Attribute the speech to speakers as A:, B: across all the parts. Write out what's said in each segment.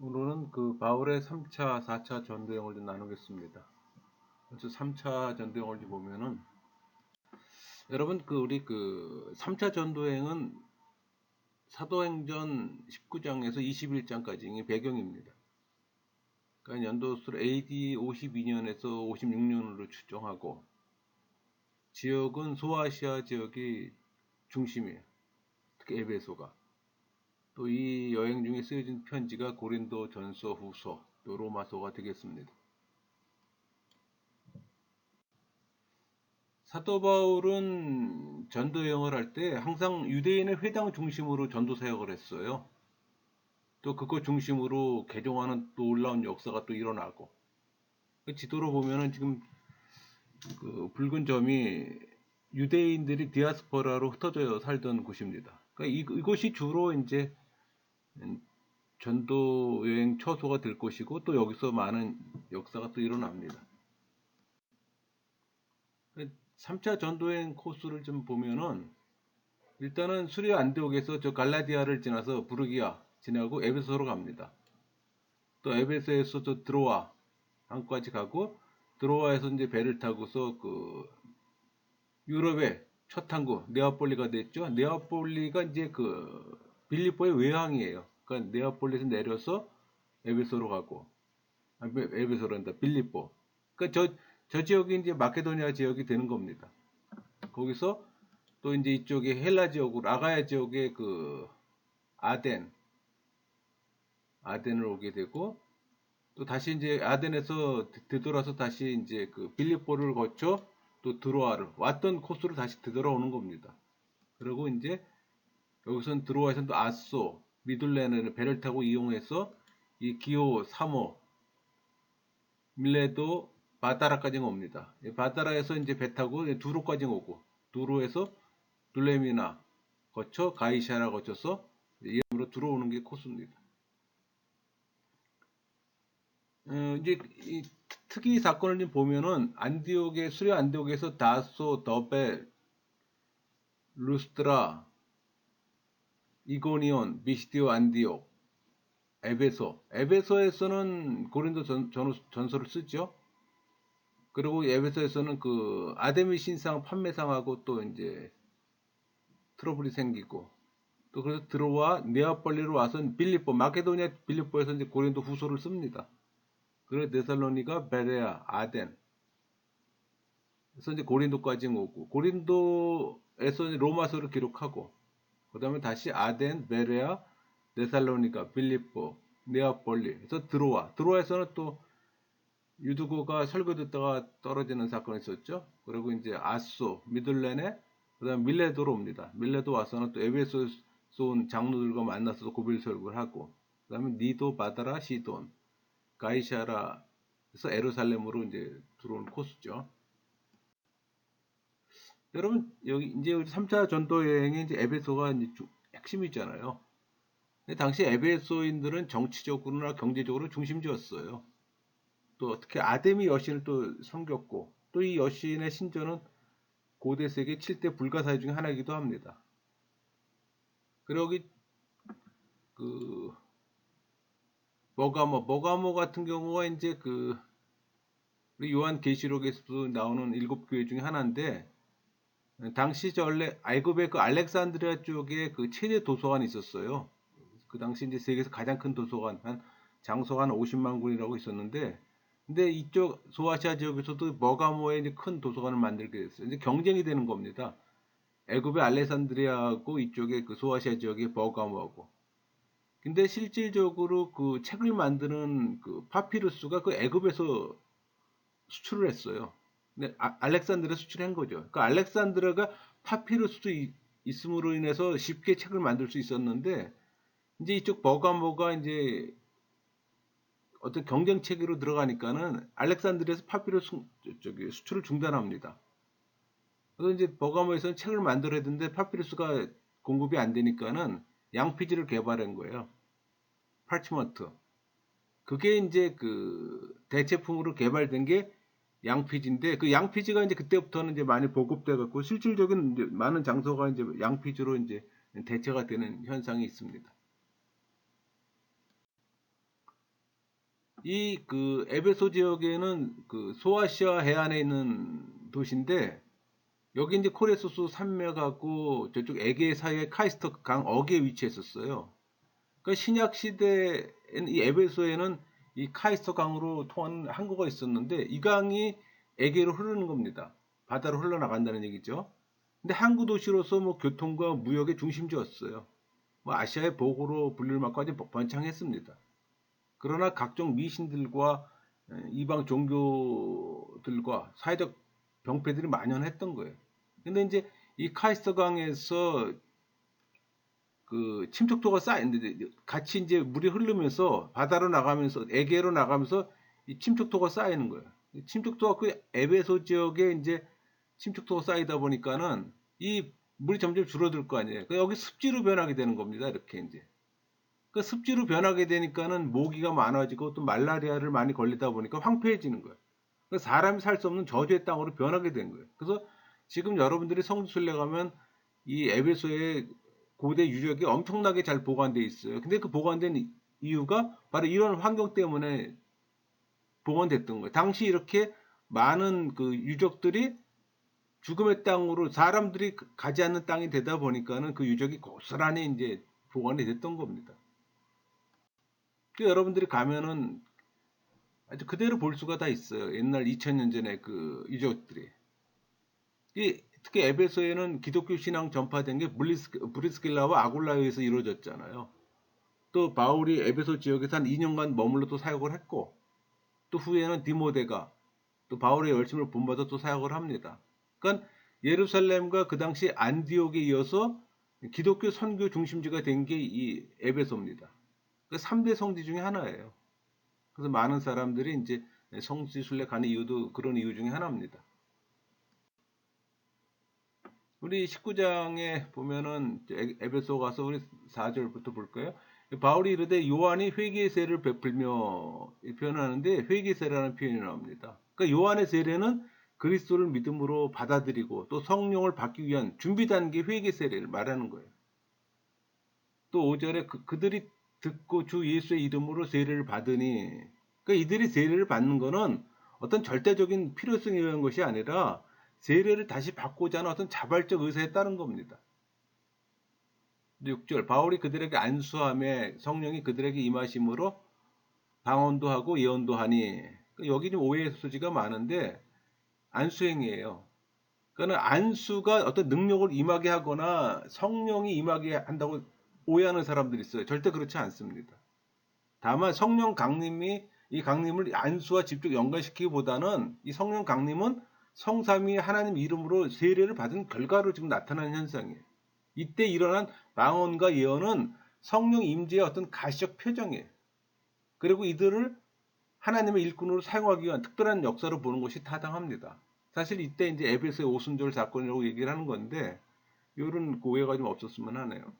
A: 오늘은 그 바울의 3차, 4차 전도행을 좀 나누겠습니다. 먼저 3차 전도행을 보면은 여러분 우리 3차 전도행은 사도행전 19장에서 21장까지의 배경입니다. 그러니까 연도수를 AD 52년에서 56년으로 추정하고 지역은 소아시아 지역이 중심이에요. 특히 에베소가. 또 이 여행 중에 쓰여진 편지가 고린도 전서, 후서, 또 로마서가 되겠습니다. 사도 바울은 전도 여행을 할 때 항상 유대인의 회당 중심으로 전도 사역을 했어요. 또 그거 중심으로 개종하는 또 놀라운 역사가 또 일어나고. 그 지도로 보면은 지금 그 붉은 점이 유대인들이 디아스포라로 흩어져 살던 곳입니다. 그러니까 이곳이 주로 이제 전도 여행 처소가 될 것이고 또 여기서 많은 역사가 또 일어납니다. 3차 전도여행 코스를 좀 보면은 일단은 수리아 안디옥에서 저 갈라디아를 지나서 부르기아 지나고 에베소로 갑니다. 또 에베소에서 저 드로아 항구까지 가고 드로아에서 이제 배를 타고서 그 유럽의 첫 항구 네아폴리가 됐죠. 네아폴리가 이제 그 빌립보의 외항이에요. 그러니까 네아폴리에서 내려서 에베소로 가고 에베소란다 빌립보. 그러니까 저 지역이 이제 마케도니아 지역이 되는 겁니다. 거기서 또 이제 이쪽에 헬라 지역으로 아가야 지역의 그 아덴을 오게 되고 또 다시 이제 아덴에서 되돌아서 다시 이제 그 빌립보를 거쳐 또 드로아를 왔던 코스로 다시 되돌아오는 겁니다. 그리고 이제 여기선 드로아에서는 또 아소, 미둘레를 배를 타고 이용해서 이 기오, 사모, 밀레도, 바다라까지 옵니다. 바다라에서 이제 배 타고 두로까지 오고 두로에서 둘레미나 거쳐 가이샤라 거쳐서 이름으로 들어오는 게 코스입니다. 이제 이 특이 사건을 좀 보면은 수리아 안디옥에서 다소, 더벨, 루스트라, 이고니온, 미시디오 안디옥, 에베소에서는 고린도 전서를 쓰죠. 그리고 에베소에서는 그 아데미 신상 판매상하고 또 이제 트러블이 생기고 또 그래서 드로와 네아폴리로 와서 빌립보 마케도니아 빌립보에서 이제 고린도 후서를 씁니다. 그리고 데살로니가, 베레아, 아덴 그래서 이제 고린도까지 오고 고린도에서 로마서를 기록하고 그 다음에 다시 아덴, 베레아, 데살로니가, 빌립보, 네아폴리 그래서 드로아에서는 또 유두고가 설교 듣다가 떨어지는 사건이 있었죠. 그리고 이제 아소, 미들레네 그 다음에 밀레도로 옵니다. 밀레도 와서는 또 에베소에서 온 장로들과 만나서 고별 설교를 하고 그 다음에 니도, 바다라, 시돈, 가이샤라 그래서 에루살렘으로 이제 들어온 코스죠. 여러분 여기 이제 3차 전도 여행에 이제 에베소가 이제 핵심이잖아요. 근데 당시 에베소인들은 정치적으로나 경제적으로 중심지였어요. 또 특히 아데미 여신을 또 섬겼고 또 이 여신의 신전은 고대 세계 7대 불가사의 중에 하나이기도 합니다. 그리고 여기 그 버가모 같은 경우가 이제 그 우리 요한 계시록에서도 나오는 7교회 중에 하나인데 당시 저 원래 애굽의 그 알렉산드리아 쪽에 그 최대 도서관이 있었어요. 그 당시 이제 세계에서 가장 큰 도서관 한 장소가 한 50만 군이라고 있었는데 근데 이쪽 소아시아 지역에서도 버가모에 이제 큰 도서관을 만들게 됐어요. 이제 경쟁이 되는 겁니다. 애굽의 알렉산드리아하고 이쪽에 그 소아시아 지역의 버가모하고. 근데 실질적으로 그 책을 만드는 그 파피루스가 그 애굽에서 수출을 했어요. 근데 알렉산드리아 수출한 거죠. 그러니까 알렉산드리아가 파피루스도 있음으로 인해서 쉽게 책을 만들 수 있었는데 이제 이쪽 버가모가 이제 어떤 경쟁 체계로 들어가니까는 알렉산드리아에서 파피루스 수출을 중단합니다. 그래서 이제 버가모에서는 책을 만들어야 되는데 파피루스가 공급이 안 되니까는 양피지를 개발한 거예요. 파치먼트. 그게 이제 그 대체품으로 개발된 게 양피지인데 그 양피지가 이제 그때부터는 이제 많이 보급돼 갖고 실질적인 이제 많은 장소가 이제 양피지로 이제 대체가 되는 현상이 있습니다. 이 그 에베소 지역에는 그 소아시아 해안에 있는 도시인데 여기 이제 코레소스 산맥하고 저쪽 에게 사이에 카이스터 강 어귀에 위치했었어요. 그 신약 시대에는 이 에베소에는 이 카이스터 강으로 통하는 항구가 있었는데 이 강이 에게로 흐르는 겁니다. 바다로 흘러나간다는 얘기죠. 근데 항구 도시로서 뭐 교통과 무역의 중심지였어요. 뭐 아시아의 보고로 불릴 만까지 번창했습니다. 그러나 각종 미신들과 이방 종교들과 사회적 병폐들이 만연했던 거예요. 근데 이제 이 카이스터 강에서 그 침투토가 쌓이는데 같이 이제 물이 흐르면서 바다로 나가면서 에게로 나가면서 이 침투토가 쌓이는 거예요. 침투토가 그 에베소 지역에 이제 침투토가 쌓이다 보니까는 이 물이 점점 줄어들 거 아니에요. 여기 습지로 변하게 되는 겁니다. 이렇게 이제. 그 습지로 변하게 되니까는 모기가 많아지고 또 말라리아를 많이 걸리다 보니까 황폐해지는 거예요. 사람이 살 수 없는 저주의 땅으로 변하게 된 거예요. 그래서 지금 여러분들이 성지순례 가면 이 에베소의 고대 유적이 엄청나게 잘 보관되어 있어요. 근데 그 보관된 이유가 바로 이런 환경 때문에 보관됐던 거예요. 당시 이렇게 많은 그 유적들이 죽음의 땅으로 사람들이 가지 않는 땅이 되다 보니까는 그 유적이 고스란히 이제 보관이 됐던 겁니다. 여러분들이 가면은 아주 그대로 볼 수가 다 있어요. 옛날 2000년 전에 그 유적들이. 특히 에베소에는 기독교 신앙 전파된 게 브리스길라와 아굴라에 의해서 이루어졌잖아요. 또 바울이 에베소 지역에서 한 2년간 머물러 또 사역을 했고 또 후에는 디모데가 또 바울의 열심을 본받아 또 사역을 합니다. 그러니까 예루살렘과 그 당시 안디옥에 이어서 기독교 선교 중심지가 된 게 이 에베소입니다. 그 3대 성지 중에 하나예요. 그래서 많은 사람들이 이제 성지 순례 가는 이유도 그런 이유 중에 하나입니다. 우리 19장에 보면은 에베소 가서 우리 4절부터 볼까요? 바울이 이르되 요한이 회개의 세례를 베풀며 표현하는데 회개의 세례라는 표현이 나옵니다. 그러니까 요한의 세례는 그리스도를 믿음으로 받아들이고 또 성령을 받기 위한 준비 단계 회개 세례를 말하는 거예요. 또 5절에 그들이 듣고 주 예수의 이름으로 세례를 받으니 그러니까 이들이 세례를 받는 것은 어떤 절대적인 필요성에 의한 것이 아니라 세례를 다시 받고자 하는 어떤 자발적 의사에 따른 겁니다. 6절 바울이 그들에게 안수함에 성령이 그들에게 임하심으로 방언도 하고 예언도 하니 여기 좀 오해의 소지가 많은데 안수행이에요. 그러니까 안수가 어떤 능력을 임하게 하거나 성령이 임하게 한다고 오해하는 사람들이 있어요. 절대 그렇지 않습니다. 다만 성령 강림이 이 강림을 안수와 직접 연관시키기보다는 이 성령 강림은 성삼위 하나님 이름으로 세례를 받은 결과로 지금 나타나는 현상이에요. 이때 일어난 방언과 예언은 성령 임재의 어떤 가시적 표정이에요. 그리고 이들을 하나님의 일꾼으로 사용하기 위한 특별한 역사로 보는 것이 타당합니다. 사실 이때 이제 에베소의 오순절 사건이라고 얘기를 하는 건데 이런 오해가 좀 없었으면 하네요.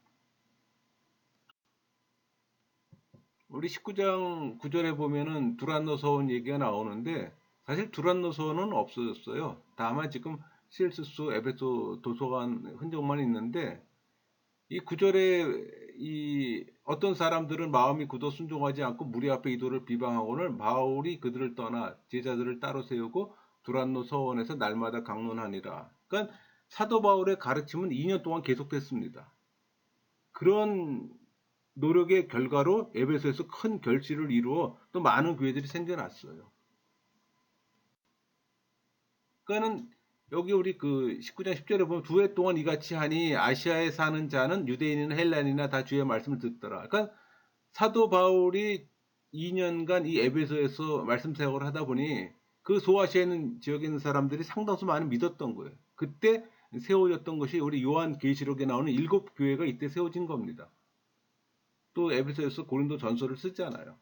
A: 우리 19장 9절에 보면은 두란노 서원 얘기가 나오는데 사실 두란노 서원은 없어졌어요. 다만 지금 실스수 에베소 도서관 흔적만 있는데 이 9절에 이 어떤 사람들은 마음이 굳어 순종하지 않고 무리 앞에 이도를 비방하고는 바울이 그들을 떠나 제자들을 따로 세우고 두란노 서원에서 날마다 강론하니라. 그러니까 사도 바울의 가르침은 2년 동안 계속됐습니다. 그런 노력의 결과로 에베소에서 큰 결실을 이루어 또 많은 교회들이 생겨났어요. 그러니까는 여기 우리 그 19장 10절에 보면 2해 동안 이같이 하니 아시아에 사는 자는 유대인이나 헬란이나 다 주의 말씀을 듣더라. 그러니까 사도 바울이 2년간 이 에베소에서 말씀 사역을 하다 보니 그 소아시아에 있는 지역에 있는 사람들이 상당수 많이 믿었던 거예요. 그때 세워졌던 것이 우리 요한 계시록에 나오는 7교회가 이때 세워진 겁니다. 또 에베소에서 고린도 전서를 쓰잖아요.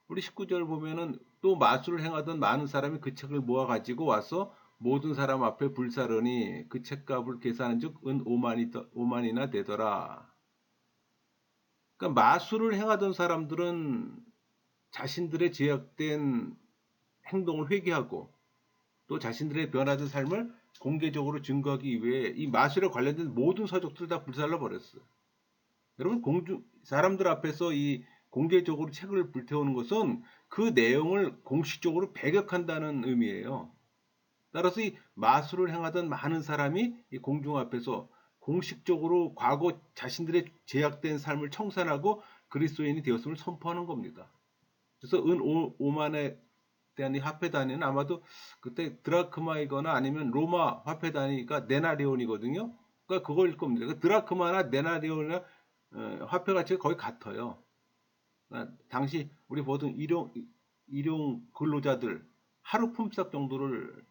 A: 우리 19절 보면은 또 마술을 행하던 많은 사람이 그 책을 모아 가지고 와서 모든 사람 앞에 불사르니 그 책값을 계산한즉 은 5만이나 되더라. 그러니까 마술을 행하던 사람들은 자신들의 제약된 행동을 회개하고 또 자신들의 변화된 삶을 공개적으로 증거하기 위해 이 마술에 관련된 모든 서적들을 다 불살라 버렸어요. 여러분 사람들 앞에서 이 공개적으로 책을 불태우는 것은 그 내용을 공식적으로 배격한다는 의미예요. 따라서 이 마술을 행하던 많은 사람이 이 공중 앞에서 공식적으로 과거 자신들의 제약된 삶을 청산하고 그리스도인이 되었음을 선포하는 겁니다. 그래서 은 5만에 대한 이 화폐 단위는 아마도 그때 드라크마이거나 아니면 로마 화폐 단위가 네나리온이거든요. 그러니까 그거일 겁니다. 그 드라크마나 네나리온이나 화폐 가치가 거의 같아요. 그러니까 당시 우리 보통 일용 근로자들 하루 품삯 정도를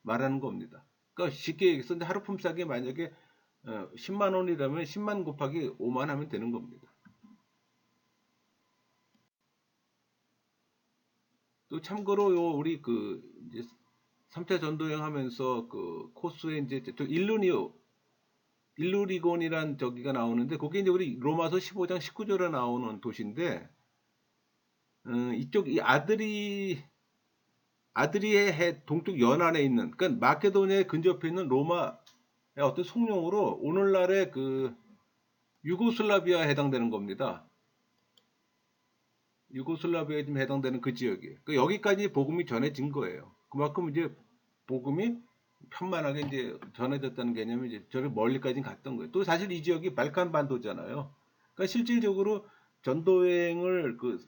A: 말하는 겁니다. 그러니까 쉽게 얘기해서 하루 품삯이 만약에 10만 원이라면 10만 곱하기 5만 하면 되는 겁니다. 또 참고로 우리 이제 3차 전도여행 하면서 그 코스에 이제 또 일루리곤이란 저기가 나오는데 그게 이제 우리 로마서 15장 19절에 나오는 도시인데 이쪽 이 아드리의 해 동쪽 연안에 있는 그러니까 마케도니아에 근접해 있는 로마의 어떤 송령으로 오늘날의 그 유고슬라비아에 해당되는 겁니다. 유고슬라비아에 좀 해당되는 그 지역이에요. 그러니까 여기까지 복음이 전해진 거예요. 그만큼 이제 복음이 편만하게 이제 전해졌다는 개념이 이제 저를 멀리까지 갔던 거예요. 또 사실 이 지역이 발칸 반도잖아요. 그러니까 실질적으로 전도여행을 그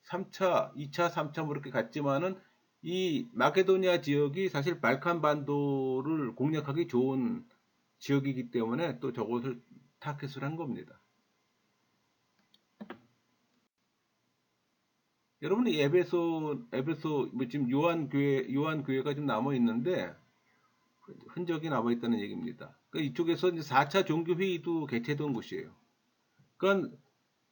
A: 3차, 2차, 3차 뭐 이렇게 갔지만은 이 마케도니아 지역이 사실 발칸 반도를 공략하기 좋은 지역이기 때문에 또 저것을 타켓을 한 겁니다. 여러분 이 에베소 뭐 지금 요한 교회가 좀 남아 있는데 흔적이 남아 있다는 얘기입니다. 그러니까 이쪽에서 이제 4차 종교 회의도 개최된 곳이에요. 그러니까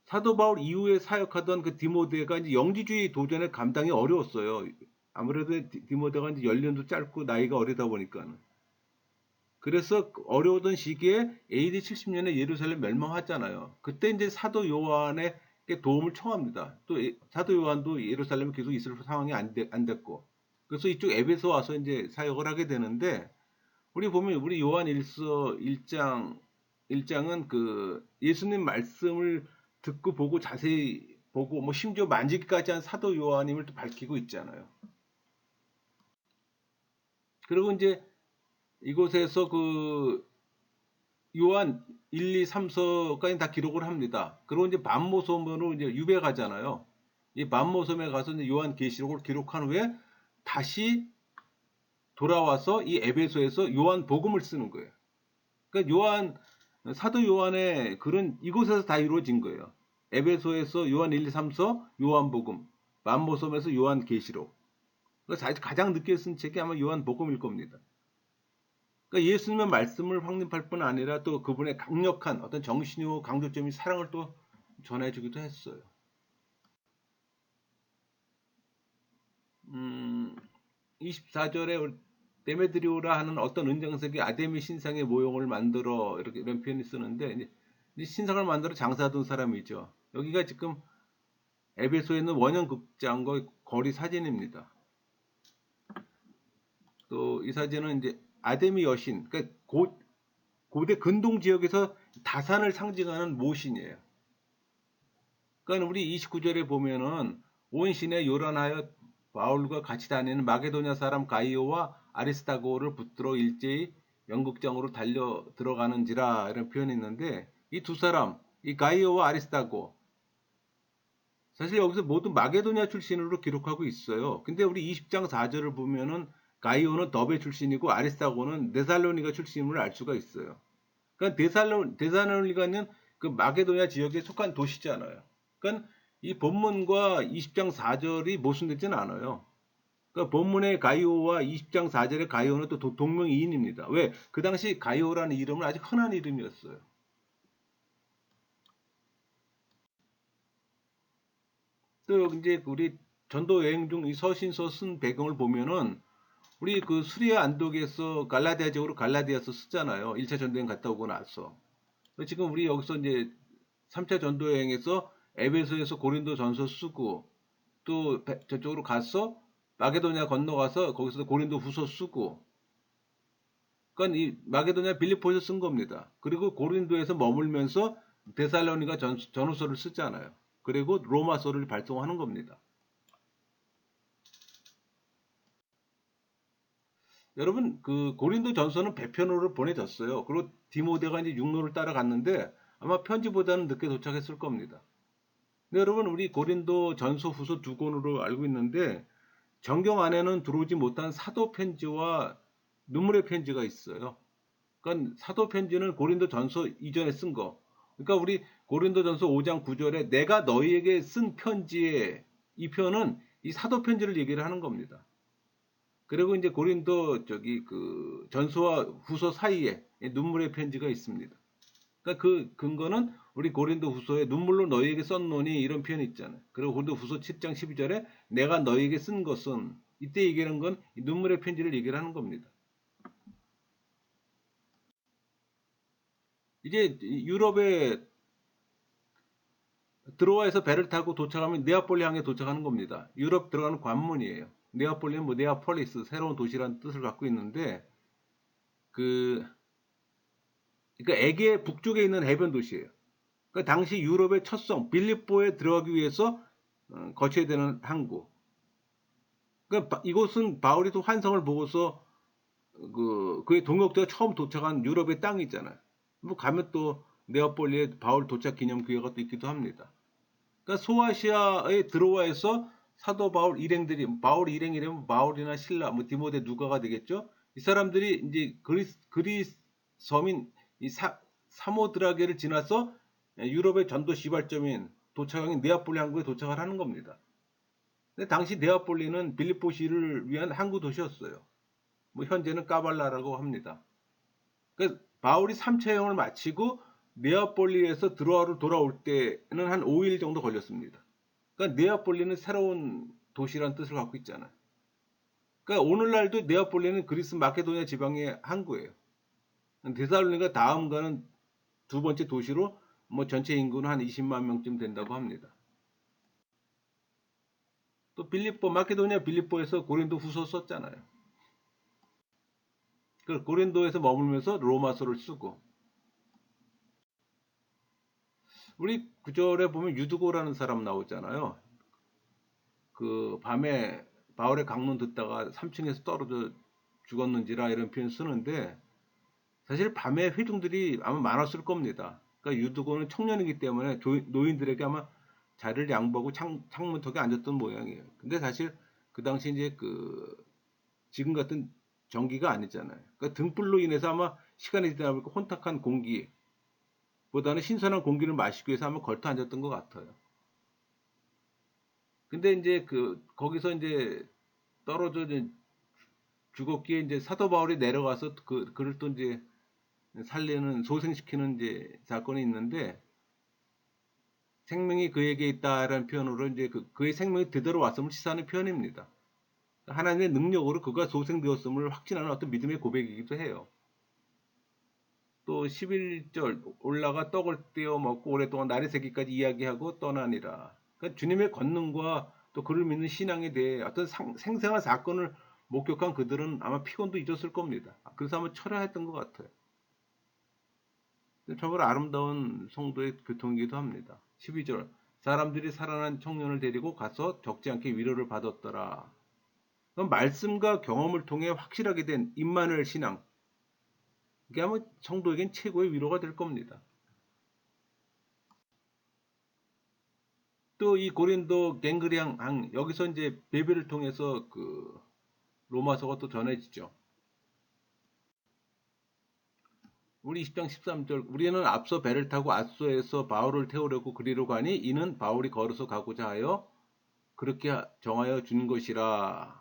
A: 사도 바울 이후에 사역하던 그 디모데가 이제 영지주의 도전에 감당이 어려웠어요. 아무래도 디모데가 이제 연륜도 짧고 나이가 어리다 보니까는. 그래서 어려웠던 시기에 AD 70년에 예루살렘 멸망하잖아요. 그때 이제 사도 요한의 도움을 청합니다. 또 사도 요한도 예루살렘에 계속 있을 상황이 안 됐고. 그래서 이쪽 에베소 와서 이제 사역을 하게 되는데 우리 보면 우리 요한 1장은 그 예수님 말씀을 듣고 보고 자세히 보고 뭐 심지어 만지기까지 한 사도 요한임을 또 밝히고 있잖아요. 그리고 이제 이곳에서 그 요한 1, 2, 3서까지 다 기록을 합니다. 그리고 이제 반모섬으로 이제 유배 가잖아요. 이 반모섬에 가서 이제 요한 계시록을 기록한 후에 다시 돌아와서 이 에베소에서 요한 복음을 쓰는 거예요. 그러니까 사도 요한의 글은 이곳에서 다 이루어진 거예요. 에베소에서 요한 1, 2, 3서 요한복음, 만모섬에서 요한계시록. 그러니까 가장 늦게 쓴 책이 아마 요한복음일 겁니다. 그러니까 예수님의 말씀을 확립할 뿐 아니라 또 그분의 강력한 어떤 정신이고 강조점이 사랑을 또 전해주기도 했어요. 24절에 데메드리오라 하는 어떤 은장색이 아데미 신상의 모형을 만들어 이런 표현이 쓰는데 이제 신상을 만들어 장사하던 사람이죠. 여기가 지금 에베소에 있는 원형 극장과 거리 사진입니다. 또 이 사진은 이제 아데미 여신, 그러니까 고대 근동 지역에서 다산을 상징하는 모신이에요. 그러니까 우리 29절에 보면은 온 시내 요란하여 바울과 같이 다니는 마게도냐 사람 가이오와 아리스타고를 붙들어 일제히 연극장으로 달려 들어가는지라 이런 표현이 있는데 이 두 사람, 이 가이오와 아리스타고 사실 여기서 모두 마게도냐 출신으로 기록하고 있어요. 근데 우리 20장 4절을 보면은 가이오는 더베 출신이고 아리스타고는 데살로니가 출신임을 알 수가 있어요. 그러니까 데살로니가는 그 마게도냐 지역에 속한 도시잖아요. 그러니까 이 본문과 20장 4절이 모순되지는 않아요. 그러니까 본문의 가이오와 20장 4절의 가이오는 또 동명이인입니다. 왜? 그 당시 가이오라는 이름은 아주 흔한 이름이었어요. 또 이제 우리 전도 여행 중 이 서신서 쓴 배경을 보면은 우리 그 수리아 안독에서 갈라디아 지역으로 갈라디아서 쓰잖아요. 1차 전도여행 갔다 오고 나서. 지금 우리 여기서 이제 3차 전도여행에서 에베소에서 고린도 전서 쓰고 또 저쪽으로 가서 마게도냐 건너가서 거기서 고린도 후서 쓰고 그러니까 이 마게도냐 빌립보에서 쓴 겁니다. 그리고 고린도에서 머물면서 데살로니가 전후서를 쓰잖아요. 그리고 로마서를 발송하는 겁니다. 여러분, 그 고린도 전서는 배편으로 보내졌어요. 그리고 디모데가 이제 육로를 따라갔는데 아마 편지보다는 늦게 도착했을 겁니다. 근데 여러분, 우리 고린도 전서 후서 두 권으로 알고 있는데 정경 안에는 들어오지 못한 사도 편지와 눈물의 편지가 있어요. 그러니까 사도 편지는 고린도 전서 이전에 쓴 거. 그러니까 우리 고린도 전서 5장 9절에 내가 너희에게 쓴 편지에 이 편은 이 사도 편지를 얘기를 하는 겁니다. 그리고 이제 고린도 그 전서와 후서 사이에 눈물의 편지가 있습니다. 그러니까 그 근거는 우리 고린도 후서에 눈물로 너희에게 썼노니 이런 표현이 있잖아요. 그리고 고린도 후서 7장 12절에 내가 너희에게 쓴 것은 이때 얘기하는 건 눈물의 편지를 얘기를 하는 겁니다. 이제 유럽에 들어와서 배를 타고 도착하면 네아폴리 항에 도착하는 겁니다. 유럽 들어가는 관문이에요. 네아폴리는 뭐 네아폴리스 새로운 도시라는 뜻을 갖고 있는데 그 그러니까 에게 북쪽에 있는 해변 도시예요. 그러니까 당시 유럽의 첫 성 빌립보에 들어가기 위해서 거쳐야 되는 항구. 그러니까 이곳은 바울이 또 환상을 보고서 그의 동역자가 처음 도착한 유럽의 땅이잖아요. 뭐 가면 또 네아폴리에 바울 도착 기념 교회가 또 있기도 합니다. 그러니까 소아시아에 들어와서 사도 바울 일행들이 바울 일행이라면 바울이나 실라, 뭐 디모데 누가가 되겠죠. 이 사람들이 이제 그리스 서민 이 사모드라게를 지나서 유럽의 전도 시발점인 도착한 네아폴리 항구에 도착을 하는 겁니다. 근데 당시 네아폴리는 빌립보시를 위한 항구 도시였어요. 뭐 현재는 까발라라고 합니다. 그 바울이 3차 여행을 마치고 네아폴리에서 드로아로 돌아올 때는 한 5일 정도 걸렸습니다. 그러니까 네아폴리는 새로운 도시라는 뜻을 갖고 있잖아요. 그러니까 오늘날도 네아폴리는 그리스 마케도니아 지방의 항구예요. 데살로니가 다음 가는 두 번째 도시로 뭐 전체 인구는 한 20만 명쯤 된다고 합니다. 또 빌립보 마케도니아 빌립보에서 고린도 후서 썼잖아요. 그 고린도에서 머물면서 로마서를 쓰고 우리 구절에 보면 유두고라는 사람 나오잖아요. 그 밤에 바울의 강론 듣다가 3층에서 떨어져 죽었는지라 이런 표현 쓰는데 사실 밤에 회중들이 아마 많았을 겁니다. 그러니까 유두고는 청년이기 때문에 노인들에게 아마 자리를 양보하고 창문턱에 앉았던 모양이에요. 근데 사실 그 당시 이제 지금 같은 전기가 아니잖아요. 그러니까 등불로 인해서 아마 시간이 지나다 보니까 혼탁한 공기보다는 신선한 공기를 마시기 위해서 아마 걸터 앉았던 것 같아요. 근데 이제 거기서 이제 떨어져 죽었기에 이제 사도 바울이 내려가서 그를 또 이제 살리는 소생시키는 이제 사건이 있는데 생명이 그에게 있다라는 표현으로 이제 그의 생명이 되돌아왔음을 시사하는 표현입니다. 하나님의 능력으로 그가 소생되었음을 확신하는 어떤 믿음의 고백이기도 해요. 또 11절 올라가 떡을 떼어 먹고 오랫동안 날이 새기까지 이야기하고 떠나니라. 그러니까 주님의 권능과 또 그를 믿는 신앙에 대해 어떤 생생한 사건을 목격한 그들은 아마 피곤도 잊었을 겁니다. 그래서 아마 철회했던 것 같아요. 정말 아름다운 성도의 교통이기도 합니다. 12절 사람들이 살아난 청년을 데리고 가서 적지 않게 위로를 받았더라. 그럼 말씀과 경험을 통해 확실하게 된 임마누엘 신앙 이게 아마 성도에겐 최고의 위로가 될 겁니다. 또 이 고린도 갱그리앙 여기서 이제 베베를 통해서 로마서가 또 전해지죠. 우리 20장 13절 우리는 앞서 배를 타고 아소에서 바울을 태우려고 그리로 가니 이는 바울이 걸어서 가고자 하여 그렇게 정하여 준 것이라.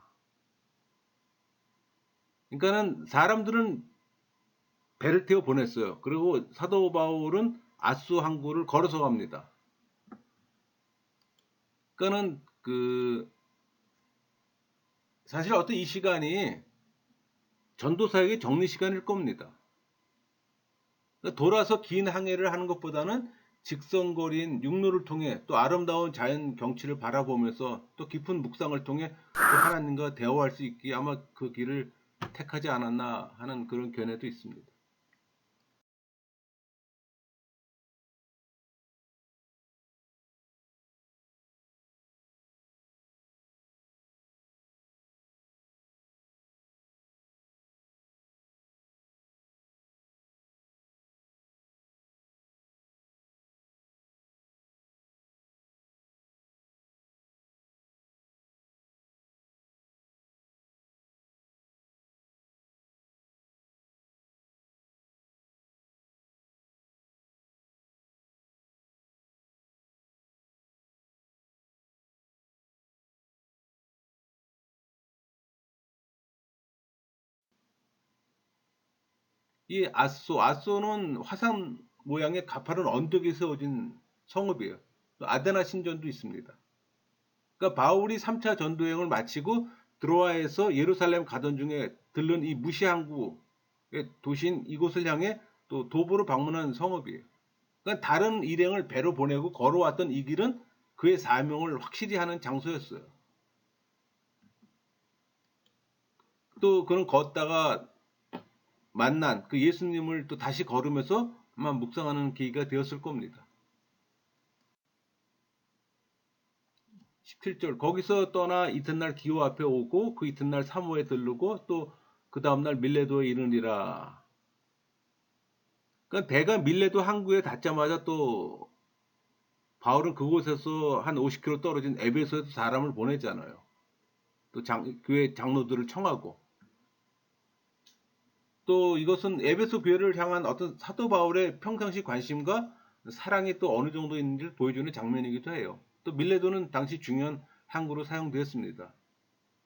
A: 그러니까는 사람들은 배를 태워 보냈어요. 그리고 사도 바울은 아소 항구를 걸어서 갑니다. 그러니까는 사실 어떤 이 시간이 전도사에게 정리 시간일 겁니다. 그러니까 돌아서 긴 항해를 하는 것보다는 직선거리인 육로를 통해 또 아름다운 자연 경치를 바라보면서 또 깊은 묵상을 통해 또 하나님과 대화할 수 있기에 아마 그 길을 택하지 않았나 하는 그런 견해도 있습니다. 이 아소는 화산 모양의 가파른 언덕에 세워진 성읍이에요. 또 아데나 신전도 있습니다. 그러니까 바울이 3차 전도여행을 마치고 드로아에서 예루살렘 가던 중에 들른 이 무시 항구의 도시인 이곳을 향해 또 도보로 방문한 성읍이에요. 그러니까 다른 일행을 배로 보내고 걸어왔던 이 길은 그의 사명을 확실히 하는 장소였어요. 또 그는 걷다가 만난 그 예수님을 또 다시 걸으면서 아마 묵상하는 계기가 되었을 겁니다. 17절 거기서 떠나 이튿날 기호 앞에 오고 그 이튿날 사모에 들르고 또 그 다음날 밀레도에 이르니라. 그러니까 배가 밀레도 항구에 닿자마자 또 바울은 그곳에서 한 50km 떨어진 에베소에서 사람을 보내잖아요. 또 교회 장로들을 청하고 또 이것은 에베소 교회를 향한 어떤 사도 바울의 평상시 관심과 사랑이 또 어느 정도 있는지를 보여주는 장면이기도 해요. 또 밀레도는 당시 중요한 항구로 사용되었습니다.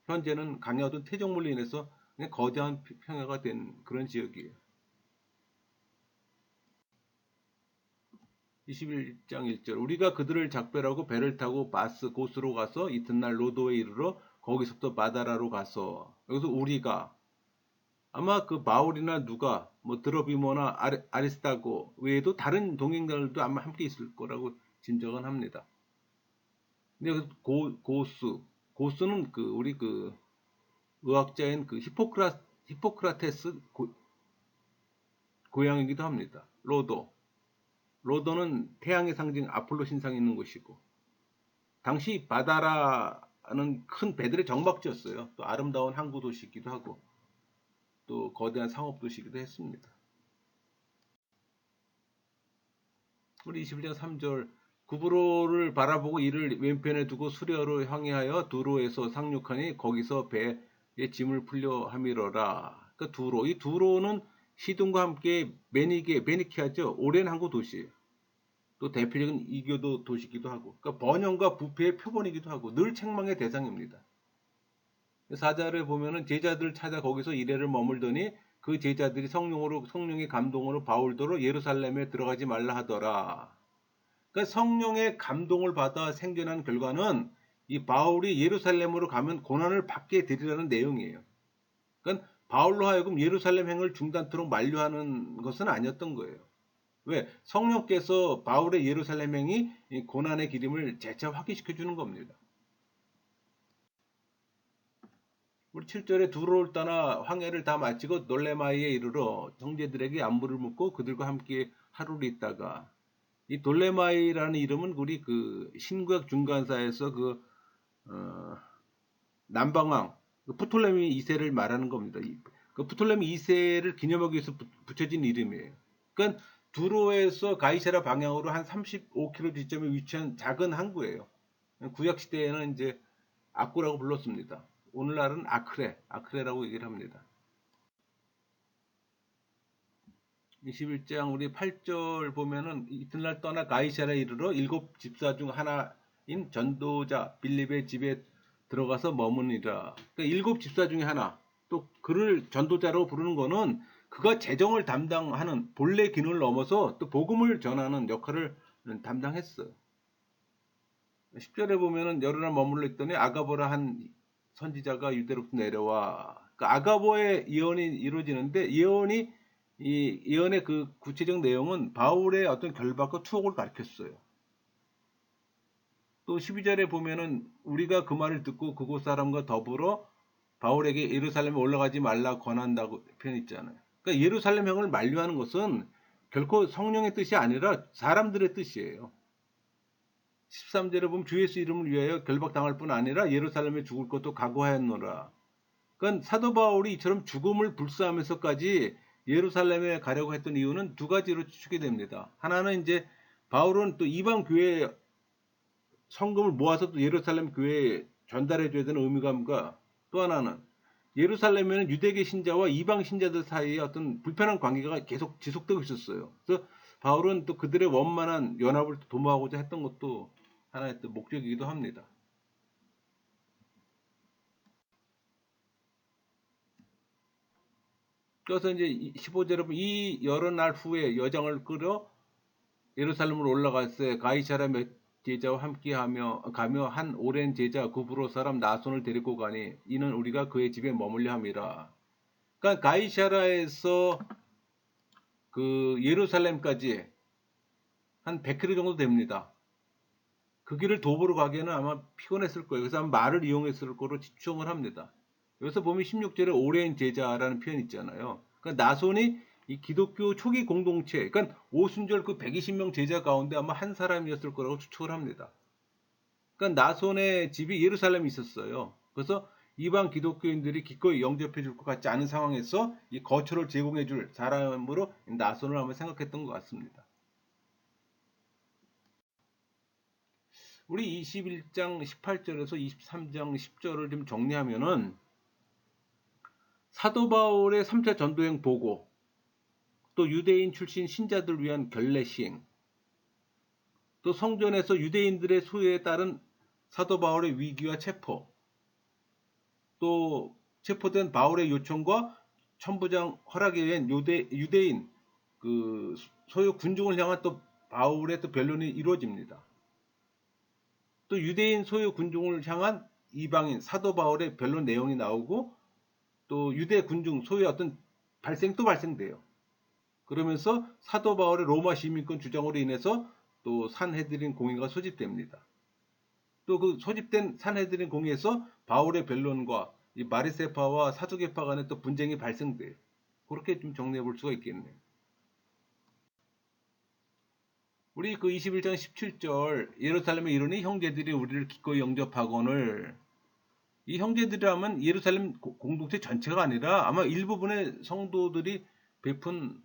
A: 현재는 강력한 태적물로 인해서 그냥 거대한 평야가 된 그런 지역이에요. 21장 1절 우리가 그들을 작별하고 배를 타고 바스 고스로 가서 이튿날 로도에 이르러 거기서부터 바다라로 가서 여기서 우리가 아마 그 바울이나 누가 뭐 드로비모나 아리스타고 외에도 다른 동행자들도 아마 함께 있을 거라고 짐작은 합니다. 근데 고스는 그 우리 그 의학자인 그 히포크라테스 고향이기도 합니다. 로도는 태양의 상징 아폴로 신상이 있는 곳이고 당시 바다라는 큰 배들의 정박지였어요. 또 아름다운 항구 도시이기도 하고 또 거대한 상업 도시이기도 했습니다. 우리 21장 3절 구브로를 바라보고 이를 왼편에 두고 수려로 항해하여 두로에서 상륙하니 거기서 배에 짐을 풀려 함이러라. 그러니까 이 두로는 시돈과 함께 베니키아죠. 오랜 항구 도시예요. 또 대표적인 이교도 도시이기도 하고 그러니까 번영과 부패의 표본이기도 하고 늘 책망의 대상입니다. 사자를 보면은 제자들 찾아 거기서 이래를 머물더니 그 제자들이 성령의 감동으로 바울더러 예루살렘에 들어가지 말라 하더라. 그러니까 성령의 감동을 받아 생겨난 결과는 이 바울이 예루살렘으로 가면 고난을 받게 되리라는 내용이에요. 그러니까 바울로 하여금 예루살렘 행을 중단토록 만류하는 것은 아니었던 거예요. 왜? 성령께서 바울의 예루살렘 행이 고난의 기림을 재차 확인시켜 주는 겁니다. 우리 7절에 두로를 떠나 황해를 다 마치고 돌레마이에 이르러 형제들에게 안부를 묻고 그들과 함께 하루를 있다가 이 돌레마이라는 이름은 우리 그 신구약 중간사에서 남방왕 프톨레미 2세를 말하는 겁니다. 그 프톨레미 2세를 기념하기 위해서 붙여진 이름이에요. 그러니까 두로에서 가이사라 방향으로 한 35km 지점에 위치한 작은 항구예요. 구약 시대에는 이제 아꾸라고 불렀습니다. 오늘날은 아크레라고 얘기를 합니다. 21장 우리 8절 보면은 이튿날 떠나 가이사라에 이르러 7집사 중 하나인 전도자 빌립의 집에 들어가서 머무니라. 그러니까 7집사 중에 하나. 또 그를 전도자라고 부르는 거는 그가 재정을 담당하는 본래 기능을 넘어서 또 복음을 전하는 역할을 담당했어요. 10절에 보면은 여러 날 머물러 있더니 아가보라 한 선지자가 유대로부터 내려와. 그러니까 아가보의 예언이 이루어지는데 이 예언의 그 구체적 내용은 바울의 어떤 결박과 투옥을 가르쳤어요. 또 12절에 보면은 우리가 그 말을 듣고 그곳 사람과 더불어 바울에게 예루살렘에 올라가지 말라 권한다고 표현했잖아요. 그러니까 예루살렘 행을 만류하는 것은 결코 성령의 뜻이 아니라 사람들의 뜻이에요. 13절에 보면 주 예수 이름을 위하여 결박당할 뿐 아니라 예루살렘에 죽을 것도 각오하였노라. 그러니까 사도 바울이 이처럼 죽음을 불사하면서까지 예루살렘에 가려고 했던 이유는 두 가지로 추측이 됩니다. 하나는 이제 바울은 또 이방 교회 성금을 모아서 또 예루살렘 교회에 전달해 줘야 되는 의무감과 또 하나는 예루살렘에는 유대계 신자와 이방 신자들 사이에 어떤 불편한 관계가 계속 지속되고 있었어요. 그래서 바울은 또 그들의 원만한 연합을 도모하고자 했던 것도 하나의 또 목적이기도 합니다. 그래서 이제 15절에 보면 이 여러 날 후에 여장을 끌어 예루살렘으로 올라갔어요. 가이사라 몇 제자와 함께하며 가며 한 오랜 제자 구브로 사람 나손을 데리고 가니 이는 우리가 그의 집에 머물려 함이라. 그러니까 가이사라에서 그 예루살렘까지 한 100km 정도 됩니다. 그 길을 도보로 가기에는 아마 피곤했을 거예요. 그래서 아마 말을 이용했을 거로 추정을 합니다. 여기서 보면 16절에 오랜 제자라는 표현 있잖아요. 그러니까 나손이 이 기독교 초기 공동체, 그러니까 오순절 그 120명 제자 가운데 아마 한 사람이었을 거라고 추측을 합니다. 그러니까 나손의 집이 예루살렘에 있었어요. 그래서 이방 기독교인들이 기꺼이 영접해 줄 것 같지 않은 상황에서 이 거처를 제공해 줄 사람으로 나손을 한번 생각했던 것 같습니다. 우리 21장 18절에서 23장 10절을 좀 정리하면은 사도 바울의 3차 전도행 보고, 또 유대인 출신 신자들 위한 결례 시행, 또 성전에서 유대인들의 소유에 따른 사도 바울의 위기와 체포, 또 체포된 바울의 요청과 천부장 허락에 의한 유대인 그 소유 군중을 향한 또 바울의 또 변론이 이루어집니다. 또 유대인 소유 군중을 향한 이방인 사도 바울의 변론 내용이 나오고, 또 유대 군중 소유의 어떤 또 발생돼요. 그러면서 사도 바울의 로마 시민권 주장으로 인해서 또 산헤드린 공의가 소집됩니다. 또 그 소집된 산헤드린 공의에서 바울의 변론과 이 마리세파와 사두개파 간의 또 분쟁이 발생돼요. 그렇게 좀 정리해 볼 수가 있겠네요. 우리 그 21장 17절 예루살렘에 이르니 형제들이 우리를 기꺼이 영접하거늘, 이 형제들이라면 예루살렘 공동체 전체가 아니라 아마 일부분의 성도들이 베푼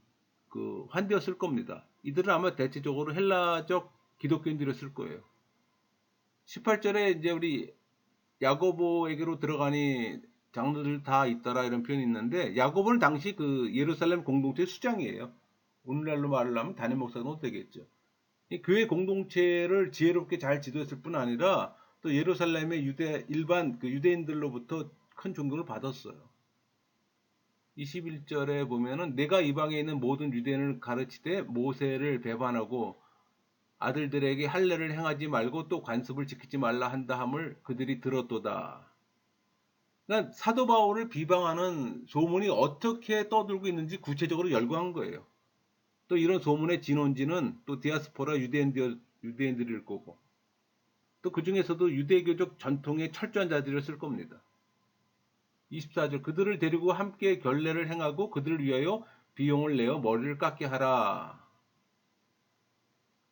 A: 그 환대였을 겁니다. 이들은 아마 대체적으로 헬라적 기독교인들이었을 거예요. 18절에 이제 우리 야고보에게로 들어가니 장로들 다 있더라 이런 표현이 있는데, 야고보는 당시 그 예루살렘 공동체 수장이에요. 오늘날로 말을 하면 담임 목사도 되겠죠. 이 교회 공동체를 지혜롭게 잘 지도했을 뿐 아니라 또 예루살렘의 일반 그 유대인들로부터 큰 존경을 받았어요. 21절에 보면은 내가 이방에 있는 모든 유대인을 가르치되 모세를 배반하고 아들들에게 할례를 행하지 말고 또 관습을 지키지 말라 한다 함을 그들이 들었도다. 그러니까 사도 바울을 비방하는 소문이 어떻게 떠들고 있는지 구체적으로 열거한 거예요. 또 이런 소문의 진원지는 또 디아스포라 유대인들일 거고, 또 그 중에서도 유대교적 전통의 철저한 자들이었을 겁니다. 24절 그들을 데리고 함께 결례를 행하고 그들을 위하여 비용을 내어 머리를 깎게 하라.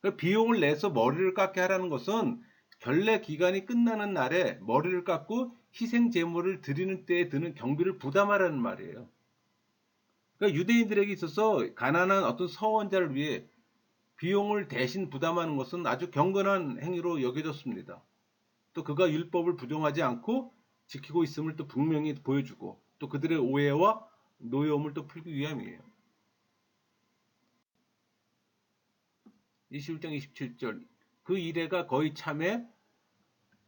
A: 그러니까 비용을 내서 머리를 깎게 하라는 것은 결례 기간이 끝나는 날에 머리를 깎고 희생 제물을 드리는 때에 드는 경비를 부담하라는 말이에요. 그러니까 유대인들에게 있어서 가난한 어떤 서원자를 위해 비용을 대신 부담하는 것은 아주 경건한 행위로 여겨졌습니다. 또 그가 율법을 부정하지 않고 지키고 있음을 또 분명히 보여주고, 또 그들의 오해와 노여움을 또 풀기 위함이에요. 21장 27절 그 이래가 거의 참에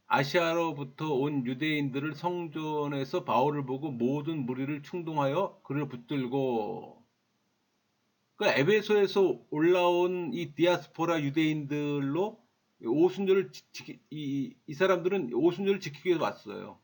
A: 아시아로부터 온 유대인들을 성전에서 바울을 보고 모든 무리를 충동하여 그를 붙들고, 그러니까 에베소에서 올라온 이 디아스포라 유대인들로 오순절을 이 사람들은 오순절을 지키기 위해서 왔어요.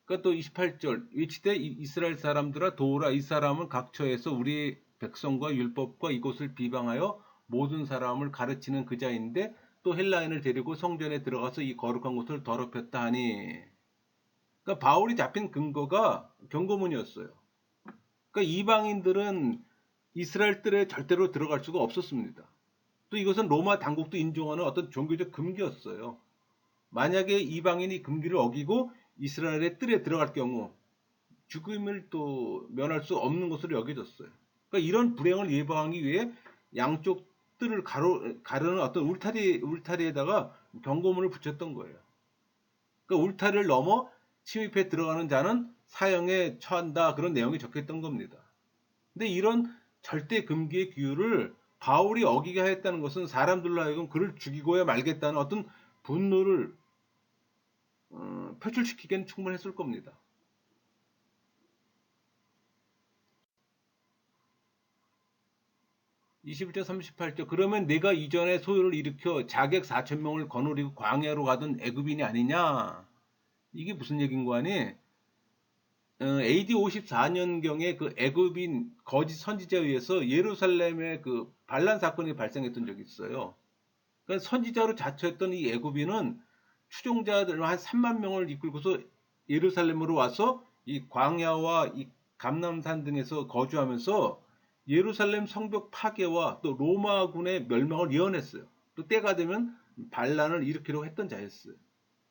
A: 그러니까 또 28절 위치되 이스라엘 사람들아 도우라, 이 사람은 각처에서 우리 백성과 율법과 이곳을 비방하여 모든 사람을 가르치는 그자인데 또 헬라인을 데리고 성전에 들어가서 이 거룩한 곳을 더럽혔다 하니, 그러니까 바울이 잡힌 근거가 경고문이었어요. 그러니까 이방인들은 이스라엘 뜰에 절대로 들어갈 수가 없었습니다. 또 이것은 로마 당국도 인정하는 어떤 종교적 금기였어요. 만약에 이방인이 금기를 어기고 이스라엘의 뜰에 들어갈 경우 죽음을 또 면할 수 없는 것으로 여겨졌어요. 그러니까 이런 불행을 예방하기 위해 양쪽 뜰을 가르는 어떤 울타리에다가 경고문을 붙였던 거예요. 그러니까 울타리를 넘어 침입해 들어가는 자는 사형에 처한다, 그런 내용이 적혀있던 겁니다. 근데 이런 절대 금기의 규율을 바울이 어기게 하였다는 것은 사람들로 하여금 그를 죽이고야 말겠다는 어떤 분노를 표출시키기엔 충분했을 겁니다. 21절 38절 그러면 내가 이전에 소요를 일으켜 자객 4천 명을 거느리고 광야로 가던 애굽인이 아니냐? 이게 무슨 얘기인 거 아니? AD 54년경에 그 애굽인 거짓 선지자에 의해서 예루살렘에 그 반란 사건이 발생했던 적이 있어요. 그러니까 선지자로 자처했던 이 애굽인은 추종자들 한 3만 명을 이끌고서 예루살렘으로 와서 이 광야와 이 감람산 등에서 거주하면서 예루살렘 성벽 파괴와 또 로마군의 멸망을 예언했어요. 또 때가 되면 반란을 일으키려고 했던 자였어요.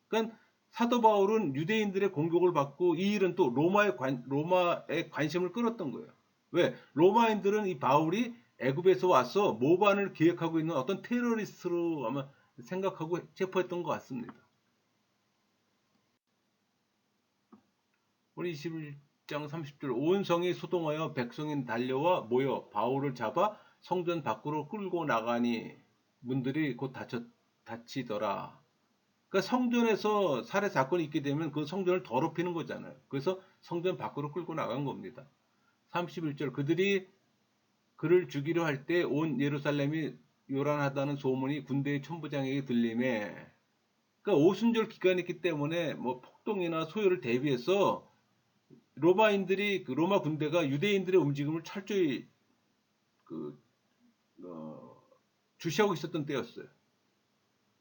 A: 그러니까 사도 바울은 유대인들의 공격을 받고 이 일은 또 로마의 관심을 끌었던 거예요. 왜? 로마인들은 이 바울이 애굽에서 와서 모반을 기획하고 있는 어떤 테러리스트로 아마 생각하고 체포했던 것 같습니다. 우리 21장 30절 온 성이 소동하여 백성인 달려와 모여 바울을 잡아 성전 밖으로 끌고 나가니 문들이 곧 닫히더라. 그러니까 성전에서 살해 사건이 있게 되면 그 성전을 더럽히는 거잖아요. 그래서 성전 밖으로 끌고 나간 겁니다. 31절 그들이 그를 죽이려 할 때 온 예루살렘이 요란하다는 소문이 군대의 천부장에게 들림에 그러니까 오순절 기간이 있기 때문에 뭐 폭동이나 소요를 대비해서 로마인들이 그 로마 군대가 유대인들의 움직임을 철저히 그 주시하고 있었던 때였어요.